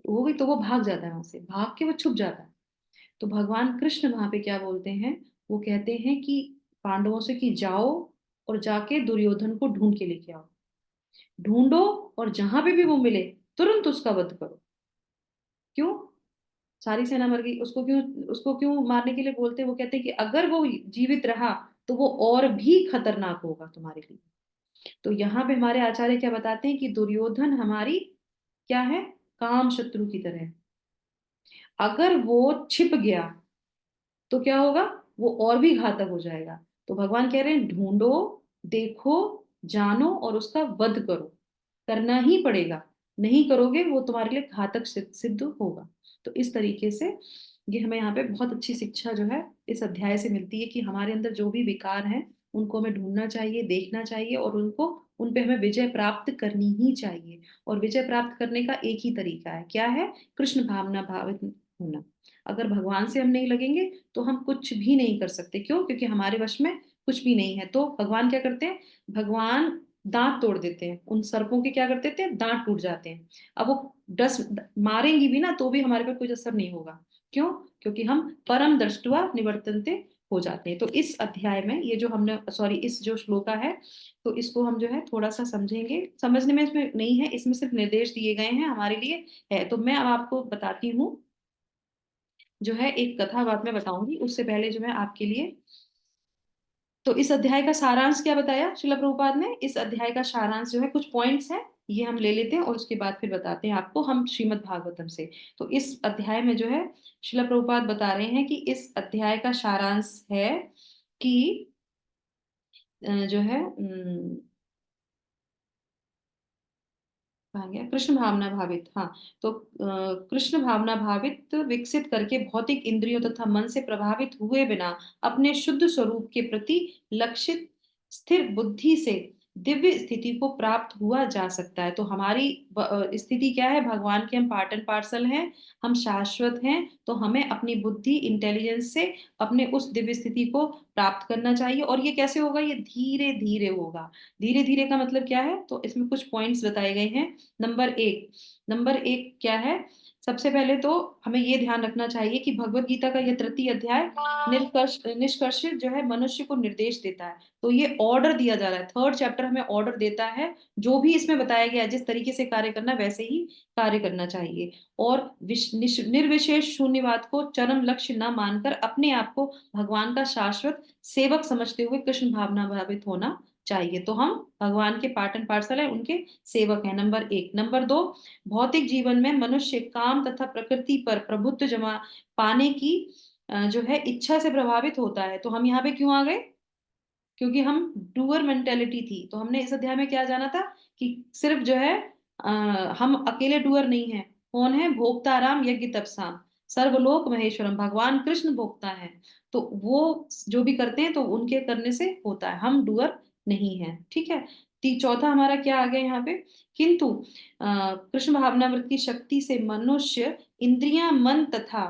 हो गई तो वो भाग जाता है, वहां से भाग के वो छुप जाता है। तो भगवान कृष्ण वहां पे क्या बोलते हैं, वो कहते हैं कि पांडवों से कि जाओ और जाके दुर्योधन को ढूंढ के लेके आओ, ढूंढो और जहां पे भी वो मिले तुरंत उसका वध करो। क्यों? सारी सेना मर गई, उसको क्यों मारने के लिए बोलते हैं? वो कहते हैं कि अगर वो जीवित रहा तो वो और भी खतरनाक होगा तुम्हारे लिए। तो यहाँ पे हमारे आचार्य क्या बताते हैं कि दुर्योधन हमारी क्या है, काम शत्रु की तरह है। अगर वो छिप गया तो क्या होगा, वो और भी घातक हो जाएगा। तो भगवान कह रहे हैं ढूंढो, देखो, जानो और उसका वध करो, करना ही पड़ेगा। नहीं करोगे वो तुम्हारे लिए घातक सिद्ध होगा। तो इस तरीके से ये हमें यहाँ पे बहुत अच्छी शिक्षा जो है इस अध्याय से मिलती है कि हमारे अंदर जो भी विकार हैं उनको हमें ढूंढना चाहिए, देखना चाहिए और उनको उन पे हमें विजय प्राप्त करनी ही चाहिए। और विजय प्राप्त करने का एक ही तरीका है, क्या है? कृष्ण भावना भावित होना। अगर भगवान से हम नहीं लगेंगे तो हम कुछ भी नहीं कर सकते। क्यों? क्योंकि हमारे वश में कुछ भी नहीं है। तो भगवान क्या करते हैं, भगवान दांत तोड़ देते हैं, उन सर्पों के क्या कर देते हैं, दांत टूट जाते हैं। अब वो डस मारेंगी भी ना तो भी हमारे पर कोई असर नहीं होगा। क्यों? क्योंकि हम परम दृष्टवा निवर्तन्ते हो जाते हैं। तो इस अध्याय में ये जो हमने सॉरी इस जो श्लोका है, तो इसको हम जो है थोड़ा सा समझेंगे। समझने में इसमें नहीं है, इसमें सिर्फ निर्देश दिए गए हैं हमारे लिए है। तो मैं अब आपको बताती हूँ जो है, एक कथा बात मैं बताऊंगी उससे पहले जो है आपके लिए। तो इस अध्याय का सारांश क्या बताया श्रील प्रभुपाद ने, इस अध्याय का सारांश जो है कुछ पॉइंट्स हैं, ये हम ले लेते हैं और उसके बाद फिर बताते हैं आपको हम श्रीमद् भागवतम से। तो इस अध्याय में जो है श्रील प्रभुपाद बता रहे हैं कि इस अध्याय का सारांश है कि जो है कहाँ गया, कृष्ण भावना भावित। हाँ, तो कृष्ण भावना भावित विकसित करके भौतिक इंद्रियों तथा मन से प्रभावित हुए बिना अपने शुद्ध स्वरूप के प्रति लक्षित स्थिर बुद्धि से दिव्य स्थिति को प्राप्त हुआ जा सकता है। तो हमारी स्थिति क्या है, भगवान के हम पार्ट एंड पार्सल हैं, हम शाश्वत हैं। तो हमें अपनी बुद्धि इंटेलिजेंस से अपने उस दिव्य स्थिति को प्राप्त करना चाहिए। और ये कैसे होगा, ये धीरे धीरे होगा। धीरे धीरे का मतलब क्या है, तो इसमें कुछ पॉइंट्स बताए गए हैं। नंबर एक क्या है, सबसे पहले तो हमें ये ध्यान रखना चाहिए कि भगवत गीता का यह तृतीय अध्याय निष्कर्ष जो है मनुष्य को निर्देश देता है। तो ये ऑर्डर दिया जा रहा है, थर्ड चैप्टर हमें ऑर्डर देता है, जो भी इसमें बताया गया है जिस तरीके से कार्य करना वैसे ही कार्य करना चाहिए। और निर्विशेष शून्यवाद को चरम लक्ष्य न मानकर अपने आप को भगवान का शाश्वत सेवक समझते हुए कृष्ण भावना भावित होना चाहिए। तो हम भगवान के पार्ट एंड पार्सल है, उनके सेवक हैं, नंबर एक। नंबर दो, भौतिक जीवन में मनुष्य काम तथा प्रकृति पर प्रभुत्व जमा पाने की जो है इच्छा से प्रभावित होता है। तो हम यहाँ पे क्यों आ गए, क्योंकि हम डूअर मेंटेलिटी थी। तो हमने इस अध्याय में क्या जाना था कि सिर्फ जो है हम अकेले डूअर नहीं है। कौन है? भोक्ताराम यज्ञ तपसाम सर्वलोक महेश्वरम, भगवान कृष्ण भोक्ता है। तो वो जो भी करते हैं तो उनके करने से होता है, हम डूअर नहीं है। ठीक है। चौथा हमारा क्या आ गया यहाँ पे, किंतु कृष्ण भावनामृत की शक्ति से मनुष्य इंद्रियां, मन तथा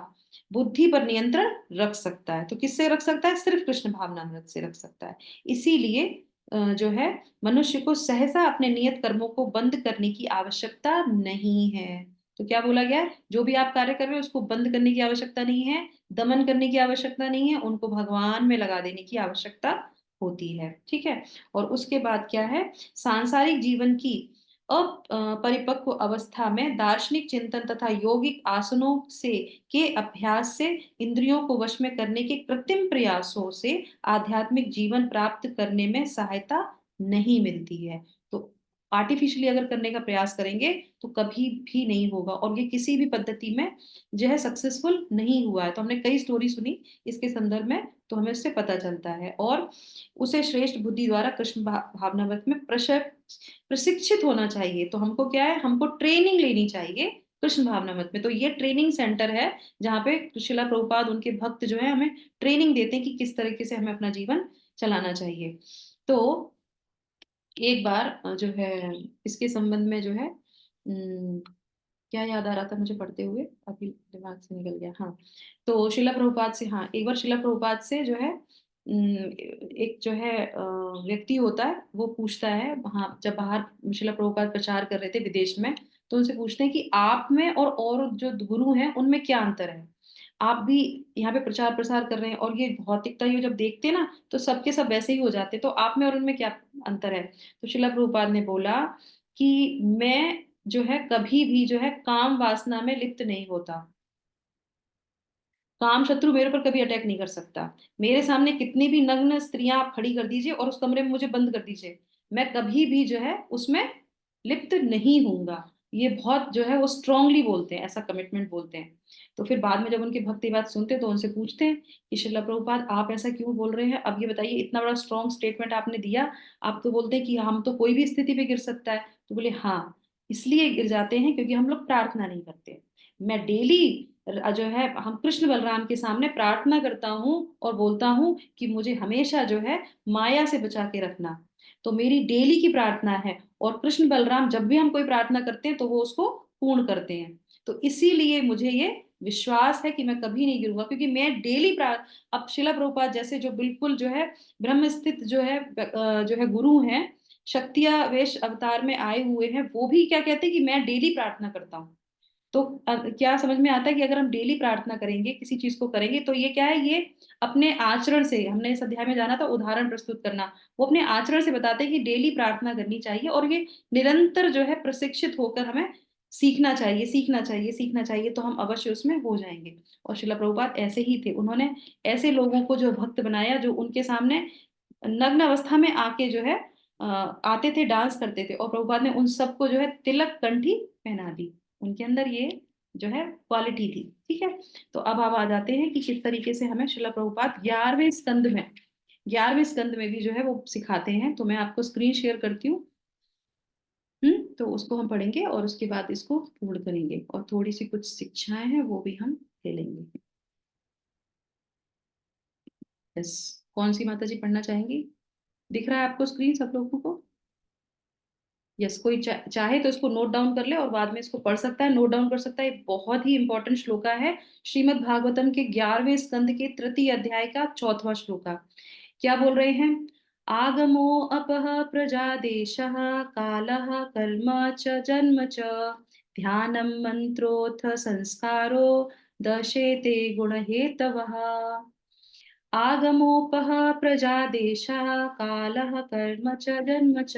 बुद्धि पर नियंत्रण रख सकता है। तो किससे रख सकता है? सिर्फ कृष्ण भावनामृत से रख सकता है। इसीलिए जो है मनुष्य को सहसा अपने नियत कर्मों को बंद करने की आवश्यकता नहीं है। तो क्या बोला गया है, जो भी आप कार्य कर रहे हो उसको बंद करने की आवश्यकता नहीं है, दमन करने की आवश्यकता नहीं है, उनको भगवान में लगा देने की आवश्यकता होती है। ठीक है। और उसके बाद क्या है, सांसारिक जीवन की अपरिपक्व अवस्था में दार्शनिक चिंतन तथा यौगिक आसनों से के अभ्यास से इंद्रियों को वश में करने के कृत्रिम प्रयासों से आध्यात्मिक जीवन प्राप्त करने में सहायता नहीं मिलती है। तो आर्टिफिशियली अगर करने का प्रयास करेंगे तो कभी भी नहीं होगा, और ये किसी भी पद्धति में जो है सक्सेसफुल नहीं हुआ है। तो हमने कई स्टोरी सुनी इसके संदर्भ में, तो हमें उससे पता चलता है। और उसे श्रेष्ठ बुद्धि द्वारा कृष्ण भावनामृत में प्रशिक्षित होना चाहिए। तो हमको क्या है, हमको ट्रेनिंग लेनी चाहिए कृष्ण भावनामृत में। तो ये ट्रेनिंग सेंटर है जहाँ पे श्रीला प्रभुपाद उनके भक्त जो है हमें ट्रेनिंग देते हैं कि किस तरीके से हमें अपना जीवन चलाना चाहिए। तो एक बार जो है इसके संबंध में जो है क्या याद आ रहा था मुझे पढ़ते हुए, अभी दिमाग से निकल गया। हाँ, तो शिला प्रभुपाद से, हाँ एक बार शिला प्रभुपाद से जो है एक जो है व्यक्ति होता है, वो पूछता है, हाँ जब बाहर शिला प्रभुपाद प्रचार कर रहे थे विदेश में, तो उनसे पूछते हैं कि आप में और जो गुरु हैं उनमें क्या अंतर है। आप भी यहाँ पे प्रचार प्रसार कर रहे हैं और ये भौतिकता ये जब देखते हैं ना तो सबके सब वैसे ही हो जाते, तो आप में और उनमें क्या अंतर है। तो शिला प्रभुपाद ने बोला कि मैं जो है कभी भी जो है काम वासना में लिप्त नहीं होता। काम शत्रु मेरे ऊपर कभी अटैक नहीं कर सकता। मेरे सामने कितनी भी नग्न स्त्रियां आप खड़ी कर दीजिए और उस कमरे में मुझे बंद कर दीजिए, मैं कभी भी जो है उसमें लिप्त नहीं होऊंगा। ये बहुत जो है वो स्ट्रांगली बोलते हैं, ऐसा कमिटमेंट बोलते हैं। तो फिर बाद में जब उनके भक्त ये बात सुनते हैं तो उनसे पूछते हैं कि श्रील प्रभुपाद आप ऐसा क्यों बोल रहे हैं, अब ये बताइए इतना बड़ा स्ट्रॉन्ग स्टेटमेंट आपने दिया, आप तो बोलते हैं कि हम तो कोई भी स्थिति पे गिर सकता है। तो बोले हाँ, इसलिए गिर जाते हैं क्योंकि हम लोग प्रार्थना नहीं करते। मैं डेली जो है हम कृष्ण बलराम के सामने प्रार्थना करता हूँ और बोलता हूँ कि मुझे हमेशा जो है माया से बचा के रखना। तो मेरी डेली की प्रार्थना है, और कृष्ण बलराम जब भी हम कोई प्रार्थना करते हैं तो वो उसको पूर्ण करते हैं। तो इसीलिए मुझे ये विश्वास है कि मैं कभी नहीं गिरूंगा, क्योंकि मैं डेली अब शिला प्रभुपाद जैसे जो बिल्कुल जो है ब्रह्म स्थित जो है गुरु हैं, शक्तिया वेश अवतार में आए हुए हैं, वो भी क्या कहते हैं कि मैं डेली प्रार्थना करता हूँ। तो क्या समझ में आता है कि अगर हम डेली प्रार्थना करेंगे, किसी चीज को करेंगे, तो ये क्या है, ये अपने आचरण से, हमने इस अध्याय में जाना था उदाहरण प्रस्तुत करना, वो अपने आचरण से बताते हैं कि डेली प्रार्थना करनी चाहिए, और ये निरंतर जो है प्रशिक्षित होकर हमें सीखना चाहिए, सीखना चाहिए, सीखना चाहिए, तो हम अवश्य उसमें हो जाएंगे। और श्रील प्रभुपाद ऐसे ही थे, उन्होंने ऐसे लोगों को जो भक्त बनाया, जो उनके सामने नग्न अवस्था में आके जो है आते थे, डांस करते थे, और प्रभुपाद ने उन सबको जो है तिलक कंठी पहना दी। उनके अंदर ये जो है क्वालिटी थी। ठीक है, तो अब आप आ जाते हैं कि किस तरीके से हमें श्रील प्रभुपाद 11वें स्कंद में भी जो है वो सिखाते हैं। तो मैं आपको स्क्रीन शेयर करती हूँ। तो उसको हम पढ़ेंगे और उसके बाद इसको पूर्ण करेंगे, और थोड़ी सी कुछ शिक्षाएं हैं वो भी हम ले लेंगे। यस, कौन सी माता जी पढ़ना चाहेंगी? दिख रहा है आपको स्क्रीन सब लोगों को? यस, कोई चाहे तो इसको नोट डाउन कर ले और बाद में इसको पढ़ सकता है, नोट डाउन कर सकता है। बहुत ही इंपॉर्टेंट श्लोका है, श्रीमद् भागवतम के 11वें स्कंद के तृतीय अध्याय का 4वां श्लोका। क्या बोल रहे हैं? आगमो अपह प्रजादेशः कालः कर्म च जन्म च ध्यानम मंत्रोऽथ संस्कारो दशेते गुणहेतवः। आगमोपः प्रजादेशः कालः कर्म च जन्म च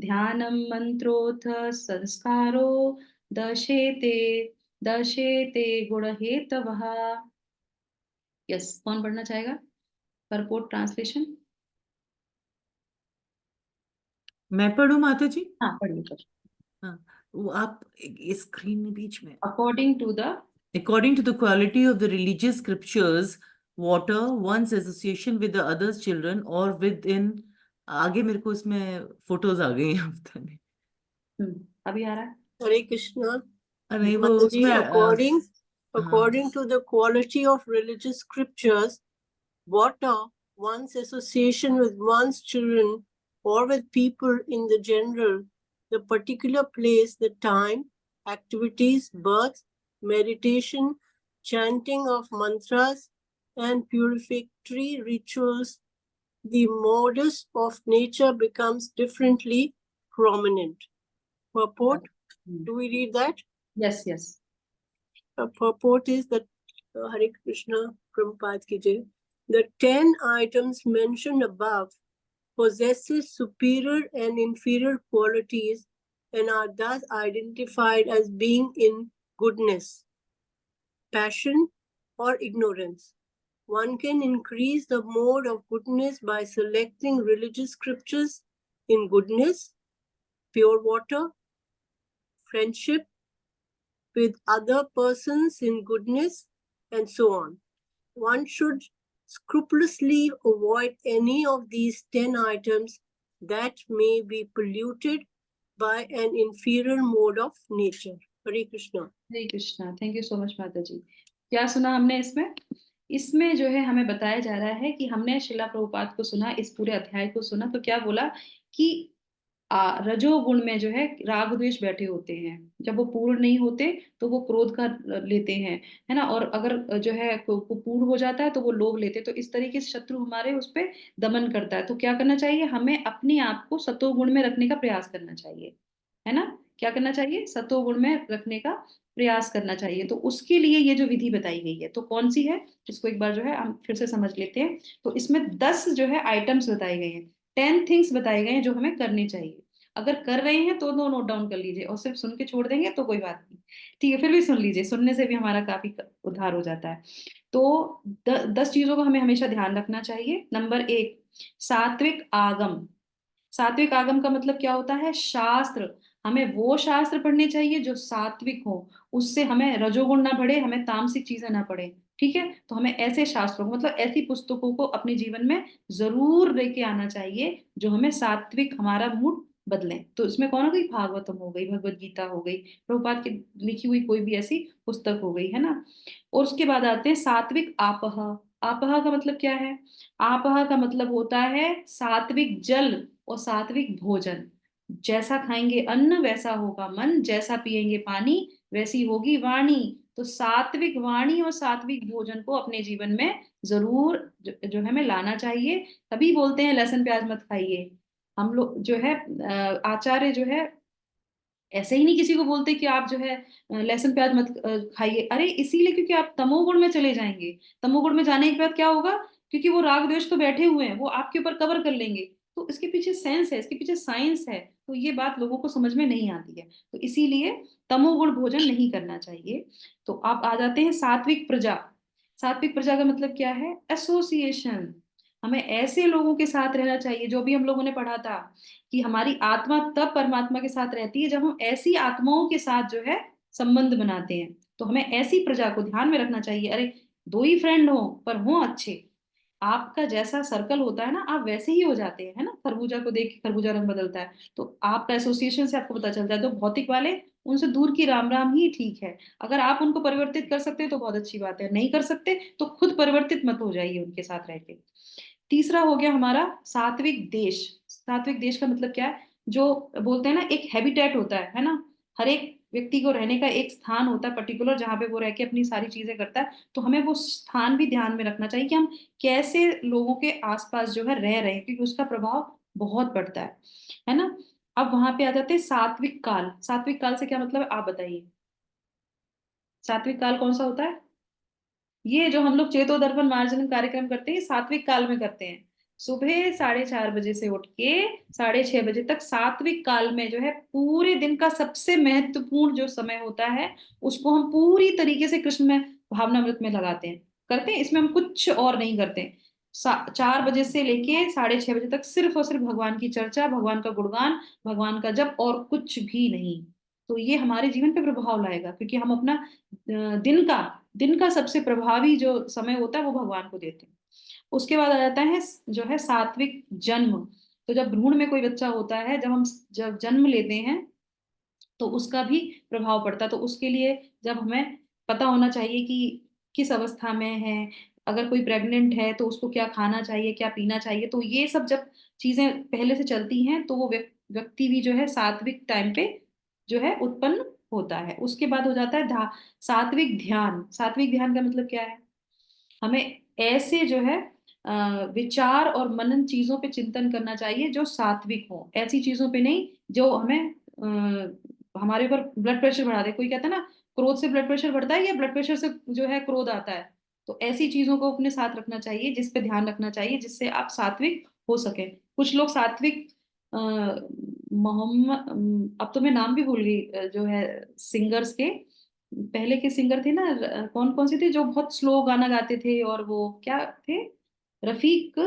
ध्यानं मंत्रोऽथ संस्कारो दशेते दशेते गुणहेतवः। यस, कौन पढ़ना चाहेगा? Purport translation. मैं पढ़ूं माता जी? हाँ पढ़िए पढ़िए। हाँ, वो आप स्क्रीन में बीच में according to the quality of the religious scriptures, water one's association with the others children or within, आगे मेरे को इसमें फोटोज आ गई हैं पता नहीं। अभी आ रहा है? Hare Krishna. नहीं वो Mataji, उसमें according to the quality of religious scriptures, water, one's association with one's children or with people in the general, the particular place, the time, activities, birth, meditation, chanting of mantras, and purificatory rituals, the modus of nature becomes differently prominent. Purport, do we read that? Yes, yes. The purport is that Hare Krishna Prabhupada ki jai, the 10 items mentioned above possesses superior and inferior qualities and are thus identified as being in goodness, passion, or ignorance. One can increase the mode of goodness by selecting religious scriptures in goodness, pure water, friendship with other persons in goodness, and so on. One should scrupulously avoid any of these 10 items that may be polluted by an inferior mode of nature. Hare Krishna. Hare Krishna, thank you so much माता जी। क्या सुना हमने इसमें? इसमें जो है हमें बताया जा रहा है कि हमने शिला प्रभुपाद को सुना, इस पूरे अध्याय को सुना, तो क्या बोला कि रजोगुण में जो है राग द्वेष बैठे होते हैं। जब वो पूर्ण नहीं होते तो वो क्रोध का लेते हैं, है ना। और अगर जो है पूर्ण हो जाता है तो वो लोभ लेते हैं। तो इस तरीके से शत्रु हमारे उस पे दमन करता है। तो क्या करना चाहिए? हमें अपने आप को सतोगुण में रखने का प्रयास करना चाहिए, है ना। क्या करना चाहिए? सतोगुण में रखने का प्रयास करना चाहिए। तो उसके लिए ये जो विधि बताई गई है तो कौन सी है, इसको एक बार जो है हम फिर से समझ लेते हैं। तो इसमें 10 जो है आइटम्स बताए गए हैं, 10 थिंग्स बताए गए हैं जो हमें करनी चाहिए। अगर कर रहे हैं तो नोट डाउन कर लीजिए, और सिर्फ सुन के छोड़ देंगे तो कोई बात नहीं, ठीक है। फिर भी सुन लीजिए, सुनने से भी हमारा काफी उद्धार हो जाता है। तो 10 चीजों को हमें हमेशा ध्यान रखना चाहिए। नंबर 1, सात्विक आगम। सात्विक आगम का मतलब क्या होता है? शास्त्र। हमें वो शास्त्र पढ़ने चाहिए जो सात्विक हो, उससे हमें रजोगुण ना बढ़े, हमें तामसिक चीजें ना पढ़े, ठीक है। तो हमें ऐसे शास्त्रों को, मतलब ऐसी पुस्तकों को अपने जीवन में जरूर लेके आना चाहिए जो हमें सात्विक, हमारा मूड बदले। तो इसमें कौन हो गई? भागवतम हो गई, भगवत गीता हो गई, प्रभुपाद की लिखी हुई कोई भी ऐसी पुस्तक हो गई, है ना। और उसके बाद आते हैं सात्विक आपह। आपह का मतलब क्या है? आपह का मतलब होता है सात्विक जल और सात्विक भोजन। जैसा खाएंगे अन्न वैसा होगा मन, जैसा पिएंगे पानी वैसी होगी वाणी। तो सात्विक वाणी और सात्विक भोजन को अपने जीवन में जरूर जो हमें लाना चाहिए। तभी बोलते हैं लहसुन प्याज मत खाइए। हम लोग जो है आचार्य जो है ऐसे ही नहीं किसी को बोलते कि आप जो है लहसुन प्याज मत खाइए। अरे इसीलिए क्योंकि आप तमोगुण में चले जाएंगे। तमोगुण में जाने के बाद क्या होगा? क्योंकि वो राग द्वेष तो बैठे हुए हैं, वो आपके ऊपर कवर कर लेंगे। तो इसके पीछे सेंस है, इसके पीछे साइंस है। तो ये बात लोगों को समझ में नहीं आती है। तो इसीलिए तमोगुण भोजन नहीं करना चाहिए। तो आप आ जाते हैं सात्विक प्रजा। सात्विक प्रजा का मतलब क्या है? एसोसिएशन। हमें ऐसे लोगों के साथ रहना चाहिए, जो भी हम लोगों ने पढ़ा था कि हमारी आत्मा तब परमात्मा के साथ रहती है जब हम ऐसी आत्माओं के साथ जो है संबंध बनाते हैं। तो हमें ऐसी प्रजा को ध्यान में रखना चाहिए। अरे 2 ही फ्रेंड हो पर हो अच्छे। आपका जैसा सर्कल होता है ना, आप वैसे ही हो जाते हैं, है ना। खरबूजा को देख के खरबूजा रंग बदलता है। तो आपका एसोसिएशन से आपको पता चलता है। तो भौतिक वाले, उनसे दूर की राम राम ही ठीक है। अगर आप उनको परिवर्तित कर सकते हैं तो बहुत अच्छी बात है, नहीं कर सकते तो खुद परिवर्तित मत हो जाइए उनके साथ रह के। तीसरा हो गया हमारा सात्विक देश। सात्विक देश का मतलब क्या है? जो बोलते हैं ना, एक हैबिटेट होता है ना। हर एक व्यक्ति को रहने का एक स्थान होता है पर्टिकुलर, जहां पे वो रह के अपनी सारी चीजें करता है। तो हमें वो स्थान भी ध्यान में रखना चाहिए कि हम कैसे लोगों के आसपास जो है रह रहे हैं, क्योंकि उसका प्रभाव बहुत पड़ता है ना। अब वहां पे आ जाते हैं सात्विक काल। सात्विक काल से क्या मतलब है आप बताइए? सात्विक काल कौन सा होता है? ये जो हम लोग चेतो दर्पण मार्जन कार्यक्रम करते हैं, सात्विक काल में करते हैं। सुबह 4:30 बजे से उठ के 6:30 बजे तक सात्विक काल में जो है पूरे दिन का सबसे महत्वपूर्ण जो समय होता है, उसको हम पूरी तरीके से कृष्ण में भावनामृत में लगाते हैं, करते हैं। इसमें हम कुछ और नहीं करते। 4 बजे से लेके 6:30 बजे तक सिर्फ और सिर्फ भगवान की चर्चा, भगवान का गुणगान, भगवान का जप, और कुछ भी नहीं। तो ये हमारे जीवन पे प्रभाव लाएगा, क्योंकि हम अपना दिन का सबसे प्रभावी जो समय होता है वो भगवान को देते हैं। उसके बाद आ जाता है जो है सात्विक जन्म। तो जब भ्रूण में कोई बच्चा होता है, जब जन्म लेते हैं तो उसका भी प्रभाव पड़ता है। तो उसके लिए जब हमें पता होना चाहिए कि किस अवस्था में है, अगर कोई प्रेग्नेंट है तो उसको क्या खाना चाहिए, क्या पीना चाहिए। तो ये सब जब चीजें पहले से चलती हैं तो वो व्यक्ति भी जो है सात्विक टाइम पे जो है उत्पन्न होता है। उसके बाद हो जाता है सात्विक ध्यान। सात्विक ध्यान का मतलब क्या है? हमें ऐसे जो है विचार और मनन चीजों पे चिंतन करना चाहिए जो सात्विक हो। ऐसी चीजों पे नहीं जो हमें हमारे ऊपर ब्लड प्रेशर बढ़ा दे। कोई कहता है ना, क्रोध से ब्लड प्रेशर बढ़ता है या ब्लड प्रेशर से जो है क्रोध आता है। तो ऐसी चीजों को अपने साथ रखना चाहिए, जिस पे ध्यान रखना चाहिए, जिससे आप सात्विक हो सके। कुछ लोग सात्विक मोहम्मद, अब तो मैं नाम भी भूल गई, जो है सिंगर्स के, पहले के सिंगर थे ना, कौन कौन से थे जो बहुत स्लो गाना गाते थे, और वो क्या थे? रफीक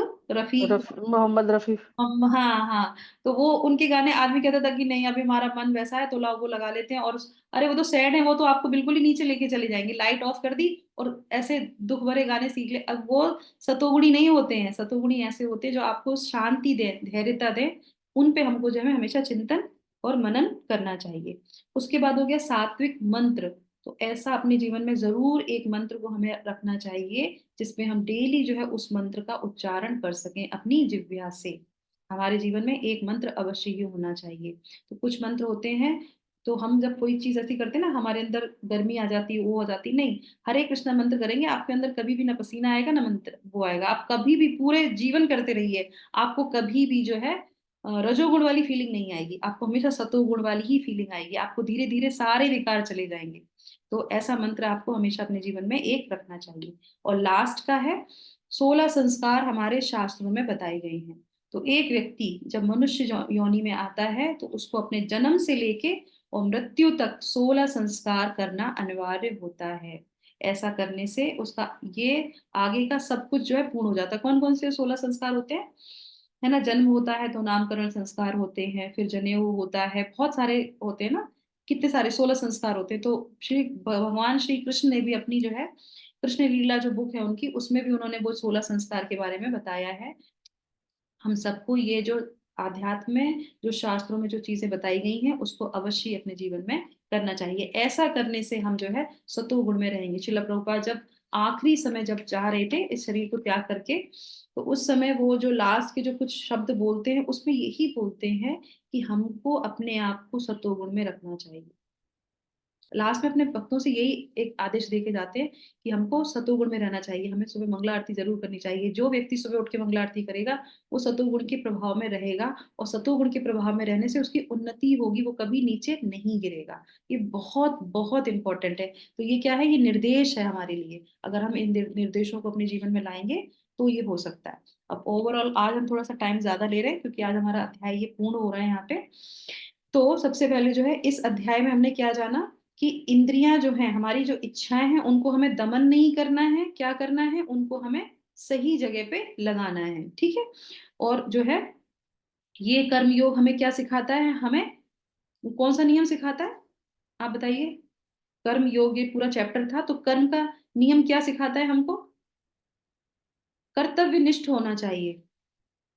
मोहम्मद रफी। हाँ हाँ। तो वो उनके गाने आदमी कहता था कि नहीं अभी हमारा मन वैसा है तो लाओ वो लगा लेते हैं, और अरे वो तो सैड है, वो तो आपको बिल्कुल ही नीचे लेके चले जाएंगे, लाइट ऑफ कर दी और ऐसे दुख भरे गाने सीख ले। अब वो सतोगुणी नहीं होते हैं, सतोगुणी ऐसे होते हैं जो आपको शांति दे, धैर्यता दे। उन पे हमको जो है हमेशा चिंतन और मनन करना चाहिए। उसके बाद हो गया सात्विक मंत्र। तो ऐसा अपने जीवन में जरूर एक मंत्र को हमें रखना चाहिए जिसमें हम डेली जो है उस मंत्र का उच्चारण कर सकें अपनी जिह्वा से। हमारे जीवन में एक मंत्र अवश्य ही होना चाहिए। तो कुछ मंत्र होते हैं, तो हम जब कोई चीज ऐसी करते हैं ना, हमारे अंदर गर्मी आ जाती है, वो हो जाती नहीं, हरे कृष्णा मंत्र करेंगे, आपके अंदर कभी भी ना पसीना आएगा ना मंत्र वो आएगा, आप कभी भी पूरे जीवन करते रहिए, आपको कभी भी जो है रजोगुण वाली फीलिंग नहीं आएगी, आपको हमेशा सतोगुण वाली ही फीलिंग आएगी, आपको धीरे धीरे सारे विकार चले जाएंगे। तो ऐसा मंत्र आपको हमेशा अपने जीवन में एक रखना चाहिए। और लास्ट का है 16 संस्कार हमारे शास्त्रों में बताए गए हैं। तो एक व्यक्ति जब मनुष्य योनि में आता है तो उसको अपने जन्म से लेके और मृत्यु तक 16 संस्कार करना अनिवार्य होता है। ऐसा करने से उसका ये आगे का सब कुछ जो है पूर्ण हो जाता है। कौन कौन से 16 संस्कार होते हैं, है ना? जन्म होता है तो नामकरण संस्कार होते हैं, फिर जनेऊ होता है, बहुत सारे होते हैं ना, कितने सारे 16 संस्कार होते हैं। तो श्री भगवान श्री कृष्ण ने भी अपनी जो है कृष्ण लीला जो बुक है उनकी, उसमें भी उन्होंने वो 16 संस्कार के बारे में बताया है। हम सबको ये जो आध्यात्म में जो शास्त्रों में जो चीजें बताई गई हैं उसको अवश्य ही अपने जीवन में करना चाहिए। ऐसा करने से हम जो है सतोगुण में रहेंगे। श्रील प्रभुपाद जब आखिरी समय जब चाह रहे थे इस शरीर को त्याग करके, तो उस समय वो जो लास्ट के जो कुछ शब्द बोलते हैं उसमें यही बोलते हैं कि हमको अपने आप को सतोगुण में रखना चाहिए। लास्ट में अपने भक्तों से यही एक आदेश देके जाते हैं कि हमको सतोगुण में रहना चाहिए, हमें सुबह मंगला आरती जरूर करनी चाहिए। जो व्यक्ति सुबह उठ के मंगला आरती करेगा वो सतोगुण के प्रभाव में रहेगा, और सतोगुण के प्रभाव में रहने से उसकी उन्नति होगी, वो कभी नीचे नहीं गिरेगा। ये बहुत बहुत इंपॉर्टेंट है। तो ये क्या है, ये निर्देश है हमारे लिए। अगर हम इन निर्देशों को अपने जीवन में लाएंगे तो ये हो सकता है। अब ओवरऑल आज हम थोड़ा सा टाइम ज्यादा ले रहे हैं क्योंकि आज हमारा अध्याय ये पूर्ण हो रहा है यहाँ पे। तो सबसे पहले जो है इस अध्याय में हमने क्या जाना कि इंद्रियां जो हैं, हमारी जो इच्छाएं हैं, उनको हमें दमन नहीं करना है, क्या करना है, उनको हमें सही जगह पे लगाना है। ठीक है। और जो है ये कर्म योग हमें क्या सिखाता है, हमें कौन सा नियम सिखाता है, आप बताइए। कर्म योग ये पूरा चैप्टर था, तो कर्म का नियम क्या सिखाता है हमको, कर्तव्यनिष्ठ होना चाहिए।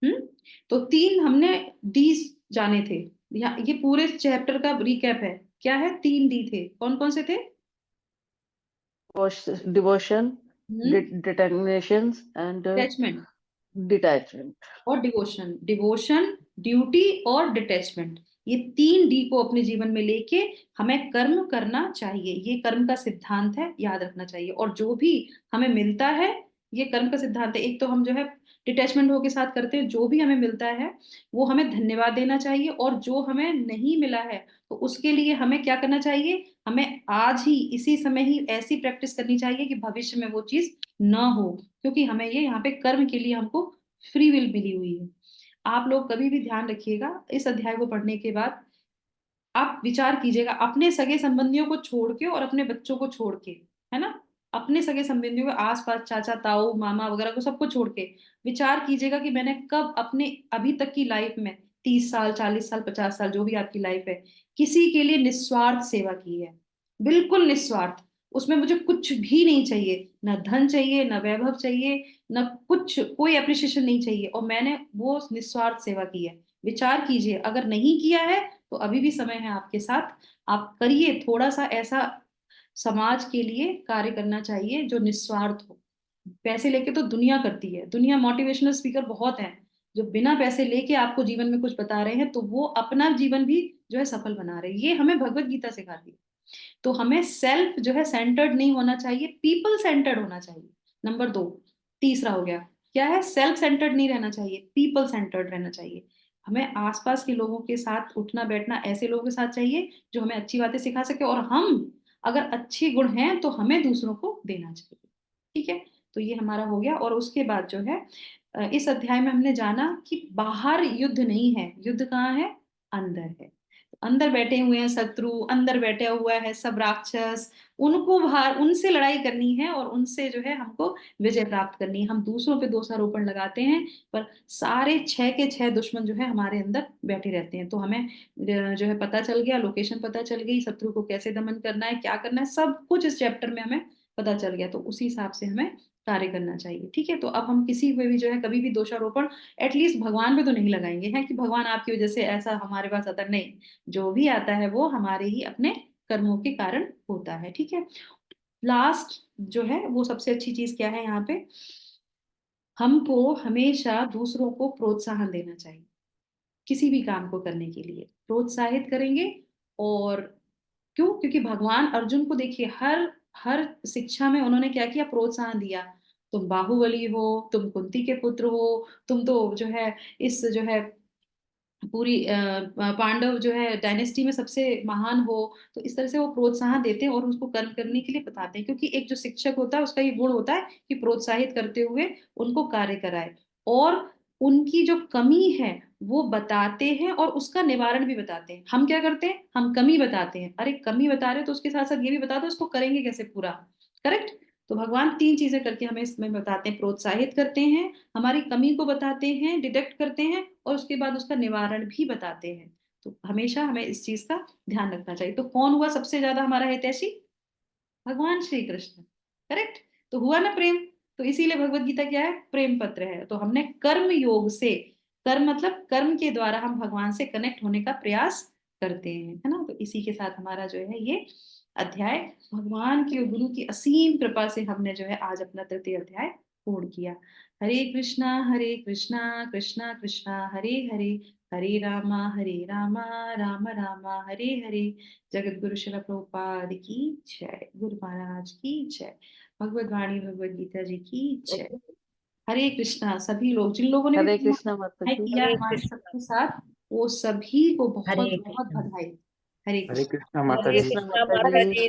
हम्म। तो 3 हमने डी जाने थे, ये पूरे चैप्टर का रिकैप है। क्या है, 3 डी थे, कौन कौन से थे? Devotion, hmm. Determination and attachment detachment. और डिवोशन, डिवोशन, ड्यूटी और डिटैचमेंट, ये 3 डी को अपने जीवन में लेके हमें कर्म करना चाहिए। ये कर्म का सिद्धांत है, याद रखना चाहिए। और जो भी हमें मिलता है, ये कर्म का सिद्धांत है। एक तो हम जो है डिटैचमेंट हो के साथ करते हैं, जो भी हमें मिलता है वो हमें धन्यवाद देना चाहिए, और जो हमें नहीं मिला है तो उसके लिए हमें क्या करना चाहिए, हमें आज ही इसी समय ही ऐसी प्रैक्टिस करनी चाहिए कि भविष्य में वो चीज ना हो, क्योंकि हमें ये यहाँ पे कर्म के लिए हमको फ्री विल मिली हुई है। आप लोग कभी भी ध्यान रखिएगा, इस अध्याय को पढ़ने के बाद आप विचार कीजिएगा अपने सगे संबंधियों को छोड़ के और अपने बच्चों को छोड़ के, है ना, अपने सगे संबंधियों को, आसपास चाचा ताऊ मामा वगैरह को सबको छोड़ के विचार कीजिएगा कि मैंने कब अपने अभी तक की लाइफ में 30 साल 40 साल 50 साल जो भी आपकी लाइफ है, किसी के लिए निस्वार्थ सेवा की है। बिल्कुल निस्वार्थ, उसमें मुझे कुछ भी नहीं चाहिए, ना धन चाहिए, ना वैभव चाहिए, ना कुछ, कोई अप्रिशिएशन नहीं चाहिए, और मैंने वो निस्वार्थ सेवा की है। विचार कीजिए, अगर नहीं किया है तो अभी भी समय है आपके साथ, आप करिए थोड़ा सा ऐसा, समाज के लिए कार्य करना चाहिए जो निस्वार्थ हो। पैसे लेके तो दुनिया करती है, दुनिया मोटिवेशनल स्पीकर बहुत हैं जो बिना पैसे लेके आपको जीवन में कुछ बता रहे हैं, तो वो अपना जीवन भी जो है सफल बना रहे हैं। ये हमें भगवत गीता सिखाती है। तो हमें सेल्फ जो है सेंटर्ड नहीं होना चाहिए, पीपल सेंटर्ड होना चाहिए। नंबर 2, तीसरा हो गया, क्या है, सेल्फ सेंटर्ड नहीं रहना चाहिए, पीपल सेंटर्ड रहना चाहिए। हमें आसपास के लोगों के साथ उठना बैठना ऐसे लोगों के साथ चाहिए जो हमें अच्छी बातें सिखा सके, और हम अगर अच्छे गुण हैं तो हमें दूसरों को देना चाहिए। ठीक है। तो ये हमारा हो गया। और उसके बाद जो है इस अध्याय में हमने जाना कि बाहर युद्ध नहीं है, युद्ध कहाँ है, अंदर है। अंदर बैठे हुए हैं शत्रु, अंदर बैठा हुआ है सब राक्षस, उनको बाहर, उनसे लड़ाई करनी है और उनसे जो है हमको विजय प्राप्त करनी है। हम दूसरों पे दोषारोपण लगाते हैं, पर सारे 6 के 6 दुश्मन जो है हमारे अंदर बैठे रहते हैं। तो हमें जो है पता चल गया, लोकेशन पता चल गई, शत्रु को कैसे दमन करना है, क्या करना है, सब कुछ इस चैप्टर में हमें पता चल गया। तो उसी हिसाब से हमें कार्य करना चाहिए। ठीक है, तो अब हम किसी पे भी जो है कभी भी दोषारोपण एटलीस्ट भगवान पे तो नहीं लगाएंगे हैं कि भगवान आपकी वजह से ऐसा हमारे पास आता, नहीं। जो भी आता है वो हमारे ही अपने कर्मों के कारण होता है। ठीक है, लास्ट जो है वो सबसे अच्छी चीज क्या है यहाँ पे, हमको हमेशा दूसरों को प्रोत्साहन देना चाहिए। किसी भी काम को करने के लिए प्रोत्साहित करेंगे। और क्यों? क्योंकि भगवान अर्जुन को देखिए, हर हर शिक्षा में उन्होंने क्या किया, प्रोत्साहन दिया। तुम बाहुबली हो, तुम कुंती के पुत्र हो, तुम तो जो है इस जो है पूरी पांडव जो है डायनेस्टी में सबसे महान हो। तो इस तरह से वो प्रोत्साहन देते हैं और उसको कर्म करने के लिए बताते हैं, क्योंकि एक जो शिक्षक होता है उसका ये गुण होता है कि प्रोत्साहित करते हुए उनको कार्य कराए और उनकी जो कमी है वो बताते हैं और उसका निवारण भी बताते हैं। हम क्या करते हैं, हम कमी बताते हैं, अरे कमी बता रहे तो उसके साथ साथ ये भी बता दो उसको करेंगे कैसे पूरा। करेक्ट। तो भगवान 3 चीजें करके हमें इसमें बताते हैं, प्रोत्साहित करते हैं, हमारी कमी को बताते हैं, डिटेक्ट करते हैं और उसके बाद उसका निवारण भी बताते हैं। तो हमेशा हमें इस चीज का ध्यान रखना चाहिए। तो कौन हुआ सबसे ज्यादा हमारा हितैषी? भगवान श्री कृष्ण। करेक्ट। तो हुआ ना प्रेम। तो इसीलिए भगवत गीता क्या है, प्रेम पत्र है। तो हमने कर्म योग से, कर्म मतलब कर्म के द्वारा हम भगवान से कनेक्ट होने का प्रयास करते हैं, है ना। तो इसी के साथ हमारा जो है ये अध्याय, भगवान की और गुरु की असीम कृपा से हमने जो है आज अपना तृतीय अध्याय पूर्ण किया। हरे कृष्णा कृष्णा कृष्णा हरे हरे, हरे रामा राम रामा हरे हरे। जगत गुरु शिला प्रभुपाद की जय, गुरु महाराज की जय, भगवत वाणी भगवत गीता जी की जय। हरे कृष्णा। सभी लोग जिन लोगों ने भी हरे पूरा कृष्णा माता अध्याय जी। किया हरे हमारे कृष्ण। सबके साथ, वो सभी को बहुत हरे बहुत कृष्ण। बधाई। हरे हरे कृष्ण। कृष्णा हरे माता हरे जी। कृष्णा कृष्ण माता माता जी। जी।